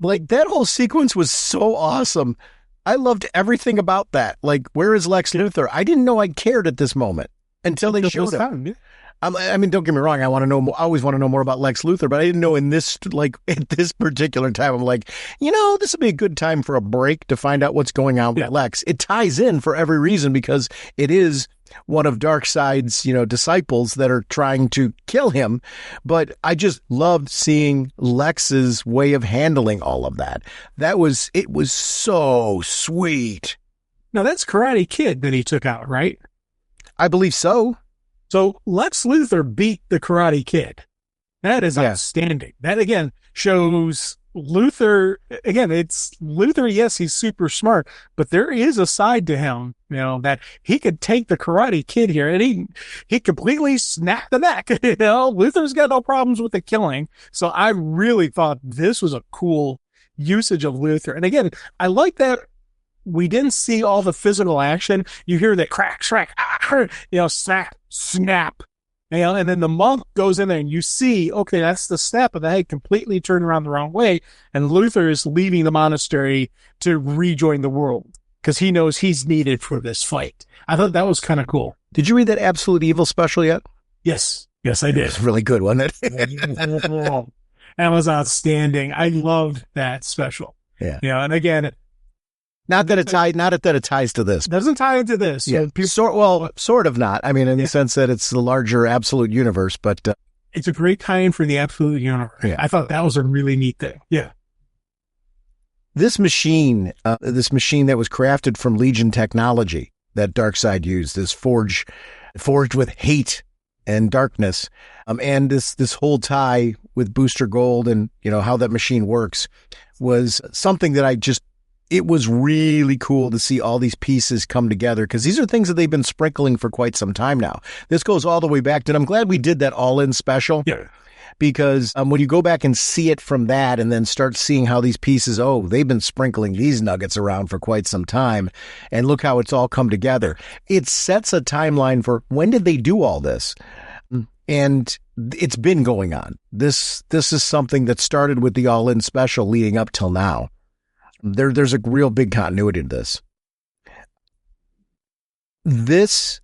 Like, that whole sequence was so awesome. I loved everything about that. Like, where is Lex Luthor? I didn't know I cared at this moment until they showed him. I mean, don't get me wrong. I always want to know more about Lex Luthor, but I didn't know at this particular time, I'm like, this would be a good time for a break to find out what's going on with Lex. It ties in for every reason because it is one of Darkseid's, disciples that are trying to kill him. But I just loved seeing Lex's way of handling all of that. It was so sweet. Now that's Karate Kid that he took out, right? I believe so. So Lex Luthor beat the Karate Kid. That is outstanding. That again shows Luthor. Again, it's Luthor. Yes, he's super smart, but there is a side to him, that he could take the Karate Kid here and he completely snapped the neck. Luthor's got no problems with the killing. So I really thought this was a cool usage of Luthor. And again, I like that. We didn't see all the physical action. You hear that crack, snap, and then the monk goes in there and you see, okay, that's the snap of the head completely turned around the wrong way. And Luthor is leaving the monastery to rejoin the world because he knows he's needed for this fight. I thought that was kind of cool. Did you read that Absolute Evil special yet? Yes, I did. It was really good, wasn't it? That was outstanding. I loved that special. Yeah. And again, Not that it ties to this. Doesn't tie into this. Yeah. Sort of not. I mean, in the sense that it's the larger Absolute Universe, but it's a great tie-in for the Absolute Universe. Yeah. I thought that was a really neat thing. Yeah. This machine that was crafted from Legion technology that Darkseid used, is forged with hate and darkness, and this whole tie with Booster Gold and how that machine works was something that it was really cool to see all these pieces come together because these are things that they've been sprinkling for quite some time now. This goes all the way back to, and I'm glad we did that all-in special. Yeah. Because when you go back and see it from that and then start seeing how these pieces, they've been sprinkling these nuggets around for quite some time, and look how it's all come together. It sets a timeline for when did they do all this? And it's been going on. This is something that started with the all-in special leading up till now. There's a real big continuity to this. This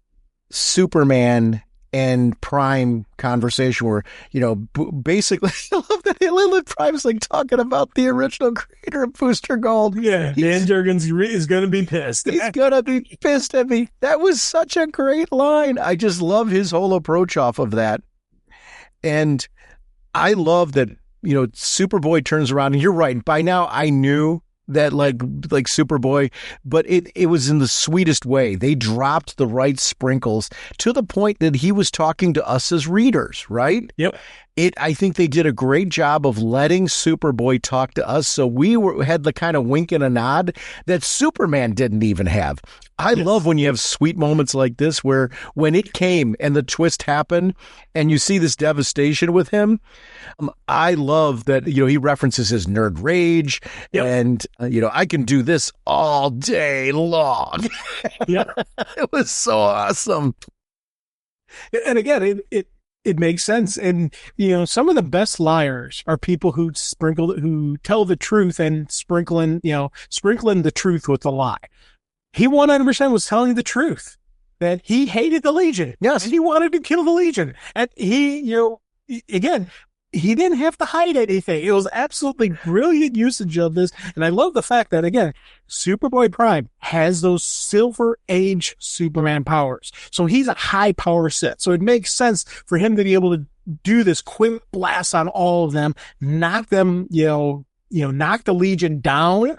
Superman and Prime conversation where, basically, I love that Lilith Prime's like talking about the original creator of Booster Gold. Yeah, Dan Jurgens is going to be pissed. He's going to be pissed at me. That was such a great line. I just love his whole approach off of that. And I love that Superboy turns around, and you're right. By now, I knew that like Superboy, but it was in the sweetest way. They dropped the right sprinkles to the point that he was talking to us as readers, right? Yep. I think they did a great job of letting Superboy talk to us, so we had the kind of wink and a nod that Superman didn't even have. I love when you have sweet moments like this where when it came and the twist happened and you see this devastation with him, I love that, he references his nerd rage and, I can do this all day long. Yeah. It was so awesome. And again, it makes sense. And, some of the best liars are people who tell the truth and sprinkling the truth with the lie. He 100% was telling the truth that he hated the Legion. Yes. And he wanted to kill the Legion. And he, again, he didn't have to hide anything. It was absolutely brilliant usage of this. And I love the fact that, again, Superboy Prime has those Silver Age Superman powers. So he's a high power set. So it makes sense for him to be able to do this quick blast on all of them, knock them, knock the Legion down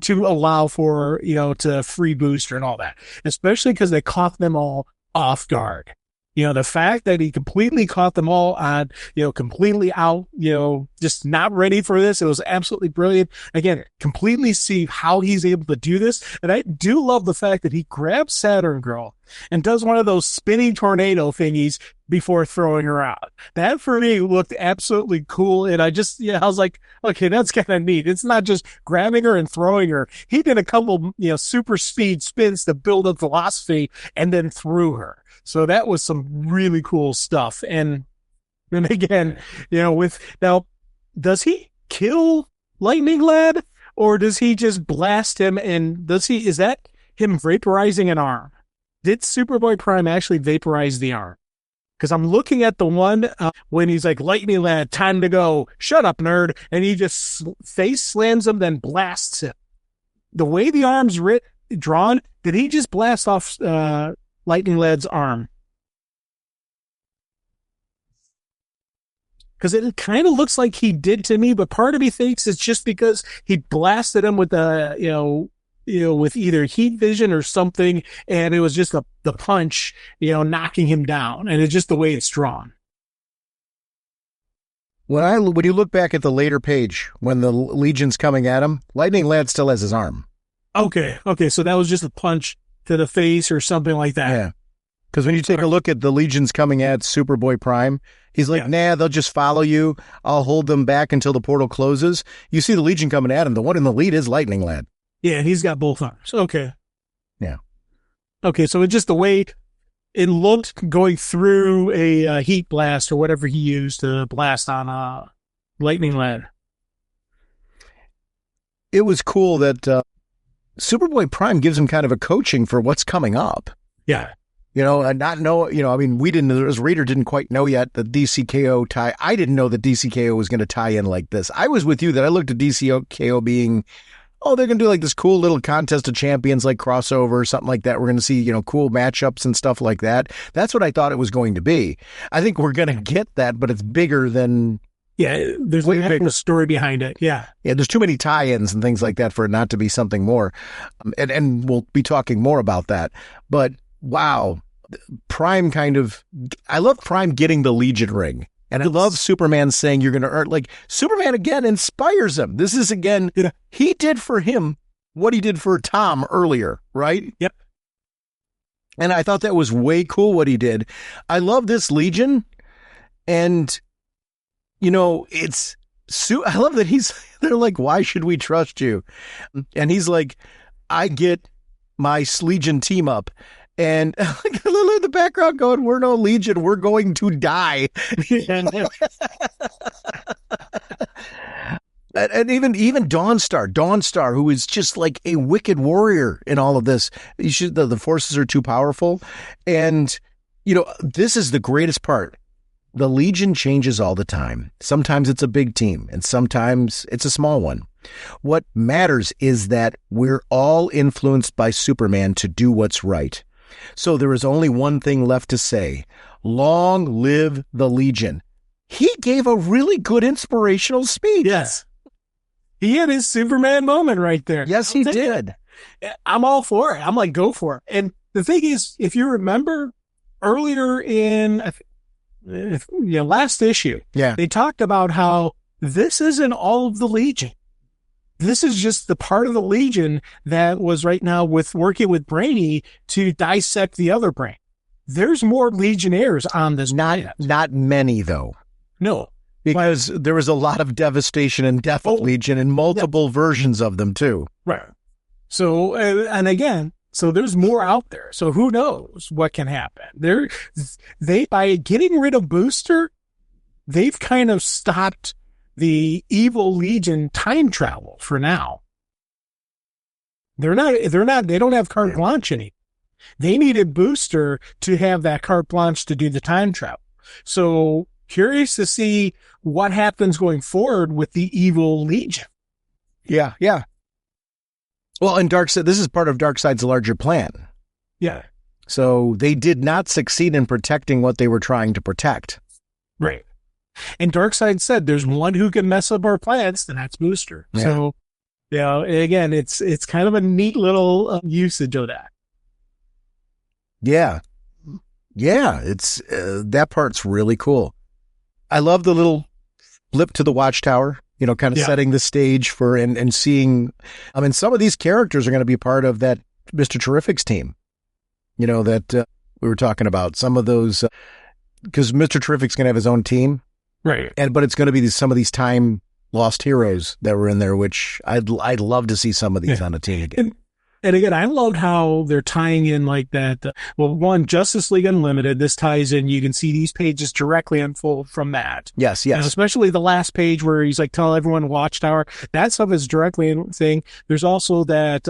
to allow for, to free booster and all that, especially because they caught them all off guard. The fact that he completely caught them all on, completely out, just not ready for this. It was absolutely brilliant. Again, completely see how he's able to do this. And I do love the fact that he grabs Saturn Girl and does one of those spinning tornado thingies before throwing her out. That for me looked absolutely cool. And I was like, okay, that's kind of neat. It's not just grabbing her and throwing her. He did a couple, super speed spins to build up velocity and then threw her. So that was some really cool stuff. And again, does he kill Lightning Lad or does he just blast him? And is that him vaporizing an arm? Did Superboy Prime actually vaporize the arm? Because I'm looking at the one when he's like, Lightning Lad, time to go. Shut up, nerd. And he just face slams him, then blasts him. The way the arm's drawn, did he just blast off Lightning Lad's arm? Because it kind of looks like he did to me, but part of me thinks it's just because he blasted him with with either heat vision or something, and it was just the punch, knocking him down, and it's just the way it's drawn. When you look back at the later page, when the Legion's coming at him, Lightning Lad still has his arm. Okay, so that was just a punch to the face or something like that. Yeah. Because when you take a look at the Legions coming at Superboy Prime, he's like, nah, they'll just follow you. I'll hold them back until the portal closes. You see the Legion coming at him. The one in the lead is Lightning Lad. Yeah, he's got both arms. Okay. Yeah. Okay, so it's just the way it looked going through a heat blast or whatever he used to blast on Lightning Lad. It was cool that Superboy Prime gives him kind of a coaching for what's coming up. Yeah. And we didn't, as a reader, didn't quite know yet the DCKO tie. I didn't know that DCKO was going to tie in like this. I was with you that I looked at DCKO being, they're going to do like this cool little contest of champions, like crossover or something like that. We're going to see, cool matchups and stuff like that. That's what I thought it was going to be. I think we're going to get that, but it's bigger than. Yeah, there's like a story behind it. Yeah. Yeah, there's too many tie-ins and things like that for it not to be something more. And we'll be talking more about that. But wow. Prime I love Prime getting the Legion ring. And I love Superman saying you're going to earn, Superman again inspires him. This is again, he did for him what he did for Tom earlier, right? Yep. And I thought that was way cool what he did. I love this Legion. And, I love that they're like, why should we trust you? And he's like, I get my Legion team up. And in the background going, we're no Legion, we're going to die. And even Dawnstar, who is just like a wicked warrior in all of this. The forces are too powerful. And, this is the greatest part. The Legion changes all the time. Sometimes it's a big team, and sometimes it's a small one. What matters is that we're all influenced by Superman to do what's right. So there is only one thing left to say. Long live the Legion. he gave a really good inspirational speech. Yes. He had his Superman moment right there. Yes, he did. I'm all for it. I'm like, go for it. And the thing is, if you remember earlier in last issue, they talked about how this isn't all of the Legion. This is just the part of the Legion that was right now working with Brainy to dissect the other brain. There's more Legionnaires on this planet. Not many, though. No. Because there was a lot of devastation and death at Legion and multiple versions of them, too. Right. So, and again, so there's more out there. So who knows what can happen? They by getting rid of Booster, they've kind of stopped the evil Legion time travel for now. They don't have carte blanche anymore. They needed Booster to have that carte blanche to do the time travel. So curious to see what happens going forward with the evil Legion. Yeah. Well, and Darkseid, this is part of Darkseid's larger plan. Yeah. So they did not succeed in protecting what they were trying to protect. Right. And Darkseid said there's one who can mess up our plans, and that's Booster. Yeah. So, again, it's kind of a neat little usage of that. Yeah. It's that part's really cool. I love the little blip to the Watchtower, kind of setting the stage for and seeing. I mean, some of these characters are going to be part of that Mr. Terrific's team. That we were talking about. Some of those, because Mr. Terrific's going to have his own team. Right. But it's going to be some of these time lost heroes that were in there, which I'd love to see some of these on a team again. And again, I loved how they're tying in like that. One, Justice League Unlimited, this ties in. You can see these pages directly unfold from that. Yes. Especially the last page where he's like, tell everyone Watchtower. That stuff is directly in thing. There's also that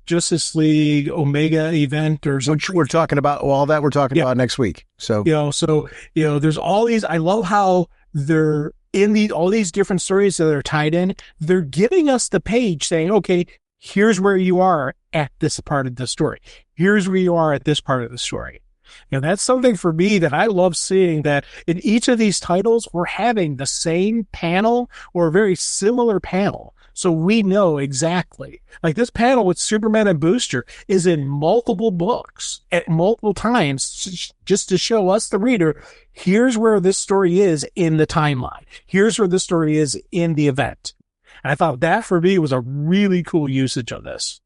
Justice League Omega event or something. Which we're talking about, all that we're talking about next week. So, there's all these. I love how they're in all these different stories that are tied in. They're giving us the page saying, okay, here's where you are at this part of the story. Here's where you are at this part of the story. That's something for me that I love seeing, that in each of these titles, we're having the same panel or a very similar panel. So we know exactly. Like this panel with Superman and Booster is in multiple books at multiple times just to show us, the reader, here's where this story is in the timeline. Here's where this story is in the event. And I thought that for me was a really cool usage of this.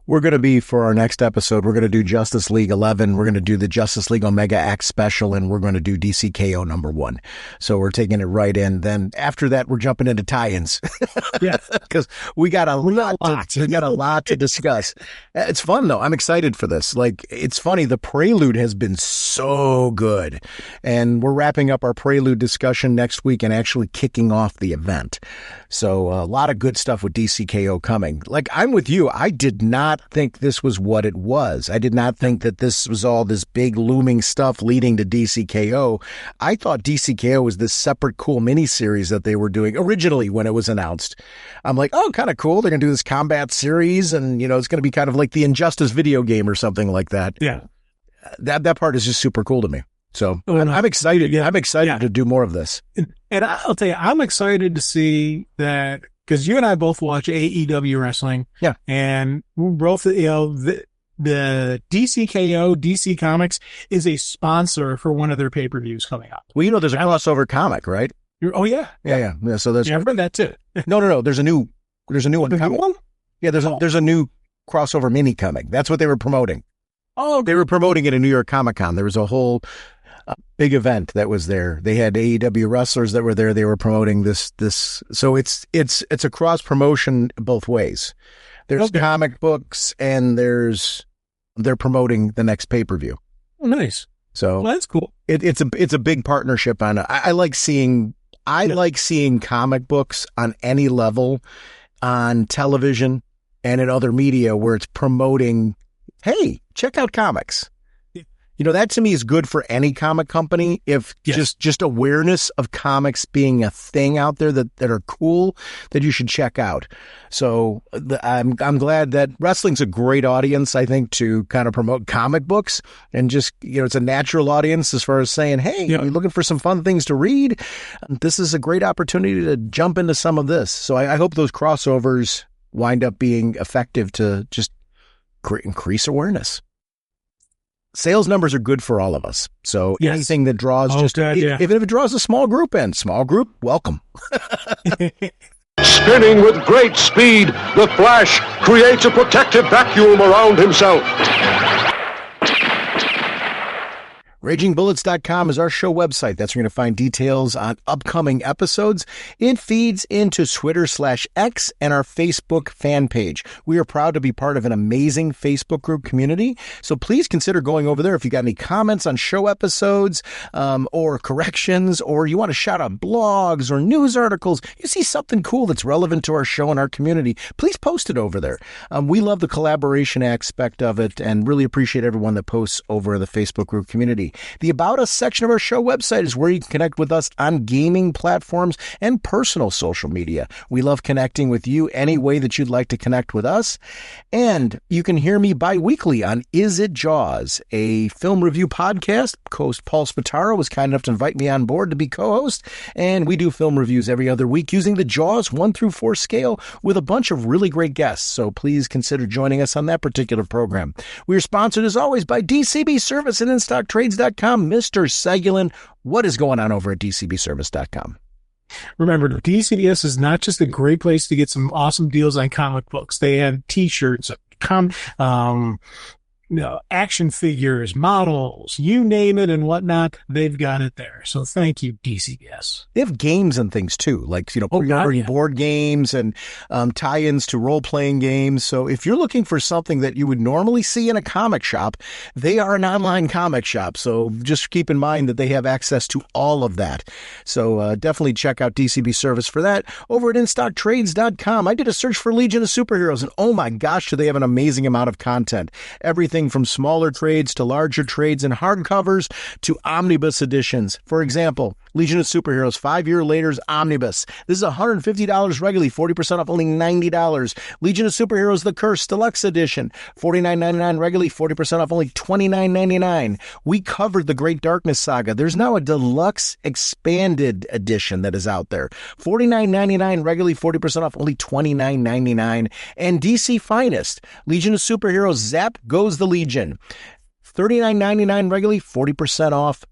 We're going to be, for our next episode, we're going to do Justice League 11. We're going to do the Justice League Omega X special, and we're going to do DC KO #1. So we're taking it right in. Then after that, we're jumping into tie-ins. Yeah. Because we got a lot to discuss. It's fun, though. I'm excited for this. Like, it's funny. The Prelude has been so good. And we're wrapping up our Prelude discussion next week and actually kicking off the event. So a lot of good stuff with DC KO coming. Like, I'm with you. I did not think this was what it was. I did not think that this was all this big looming stuff leading to DCKO. I thought DCKO was this separate cool miniseries that they were doing originally when it was announced. I'm like, oh, kind of cool. They're going to do this combat series, and it's going to be kind of like the Injustice video game or something like that. Yeah. That part is just super cool to me. So I'm excited. I'm excited to do more of this. And I'll tell you, I'm excited to see that, because you and I both watch AEW wrestling. Yeah. And we're both, the DCKO, DC Comics is a sponsor for one of their pay-per-views coming up. Well, there's a crossover comic, right? Oh, yeah. Yeah. So there's... Yeah, I've read that too. No. There's a new one coming. One? Yeah, there's a new crossover mini comic. That's what they were promoting. Oh, they were promoting it at New York Comic Con. There was a whole big event that was there. They had AEW wrestlers that were there. They were promoting this. So it's a cross promotion both ways. There's comic books and they're promoting the next pay-per-view. Oh, nice. So that's cool. It's a big partnership on. I like seeing comic books on any level on television and in other media where it's promoting, hey, check out comics. That to me is good for any comic company. If just awareness of comics being a thing out there that are cool, that you should check out. So I'm glad that wrestling's a great audience, I think, to kind of promote comic books, and just, it's a natural audience as far as saying, hey, you're looking for some fun things to read. This is a great opportunity to jump into some of this. So I hope those crossovers wind up being effective to just increase awareness. Sales numbers are good for all of us. So anything that draws even if it draws a small group in, welcome. Spinning with great speed, the Flash creates a protective vacuum around himself. RagingBullets.com is our show website. That's where you're going to find details on upcoming episodes. It feeds into Twitter/X and our Facebook fan page. We are proud to be part of an amazing Facebook group community. So please consider going over there if you got any comments on show episodes, or corrections, or you want to shout out blogs or news articles. You see something cool that's relevant to our show and our community, please post it over there. We love the collaboration aspect of it and really appreciate everyone that posts over the Facebook group community. The About Us section of our show website is where you can connect with us on gaming platforms and personal social media. We love connecting with you any way that you'd like to connect with us. And you can hear me bi-weekly on Is It Jaws, a film review podcast. Co-host Paul Spataro was kind enough to invite me on board to be co-host. And we do film reviews every other week using the Jaws 1-4 scale with a bunch of really great guests. So please consider joining us on that particular program. We are sponsored as always by DCB Service and InStockTrades.com. Mr. Segulin, what is going on over at DCBService.com? Remember, DCBS is not just a great place to get some awesome deals on comic books. They have t-shirts, action figures, models, you name it and whatnot, they've got it there. So thank you, DCBS. They have games and things too, like, board games and tie-ins to role-playing games. So if you're looking for something that you would normally see in a comic shop, they are an online comic shop. So just keep in mind that they have access to all of that. So definitely check out DCB Service for that. Over at InStockTrades.com, I did a search for Legion of Superheroes, and oh my gosh, do they have an amazing amount of content. Everything from smaller trades to larger trades and hardcovers to omnibus editions. For example, Legion of Superheroes 5 Year Later's Omnibus. This is $150 regularly, 40% off, only $90. Legion of Superheroes The Curse Deluxe Edition, $49.99 regularly, 40% off, only $29.99. We covered the Great Darkness Saga. There's now a deluxe expanded edition that is out there. $49.99 regularly, 40% off, only $29.99. And DC Finest, Legion of Superheroes Zap Goes the Legion. $39.99 regularly, 40% off.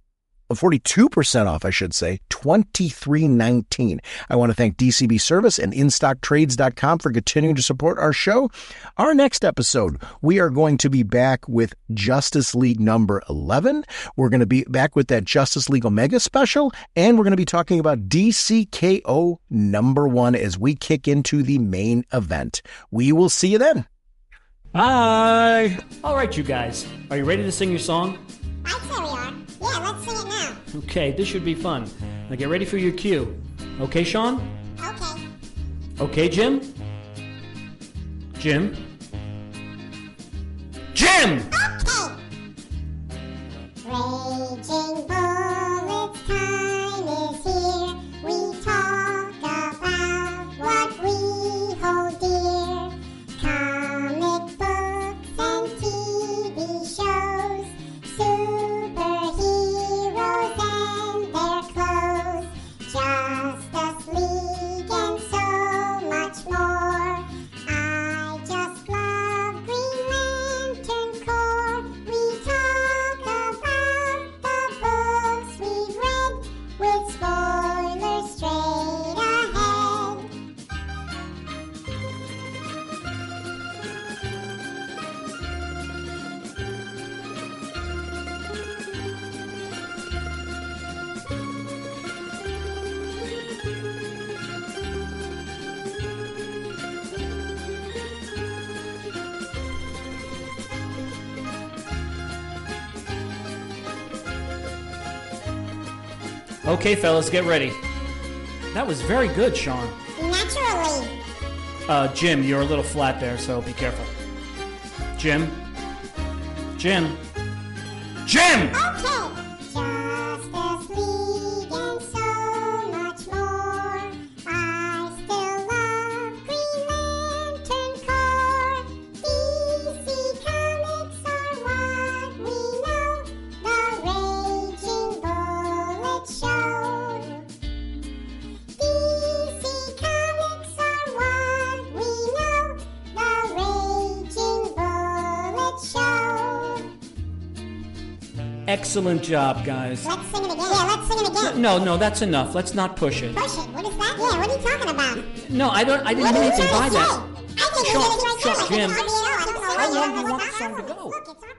42% off, I should say, $23.19. I want to thank DCB Service and InStockTrades.com for continuing to support our show. Our next episode, we are going to be back with Justice League number 11. We're going to be back with that Justice League Omega special, and we're going to be talking about DCKO number 1 as we kick into the main event. We will see you then. Bye. All right, you guys. Are you ready to sing your song? I'd say we are. Yeah, let's sing it now. Okay, this should be fun. Now get ready for your cue. Okay, Sean? Okay. Okay, Jim? Jim? Jim! Okay. Raging Bullets time is here. We talk about what we hold dear. Comic books and TV shows. Superheroes and their clothes. Justice League and so much more. I just love Green Lantern Corps. We talk about the books we've read with spoilers straight ahead. Okay, fellas, get ready. That was very good, Sean. Naturally. Jim, you're a little flat there, so be careful. Jim? Jim? Jim! Okay. Justice League and so much more. I still love Green Lantern Corps. DC Comics are what we know. The Raging Bullet Show. DC Comics are what we know. The Raging Bullet Show. Excellent job, guys. Let's sing it again. Yeah, let's sing it again. No, that's enough. Let's not push it. Push it. What is that? Yeah, what are you talking about? No, I didn't mean anything by that. I think Sean, you're going to Jim, how how long do you want the song to go? Look, it's our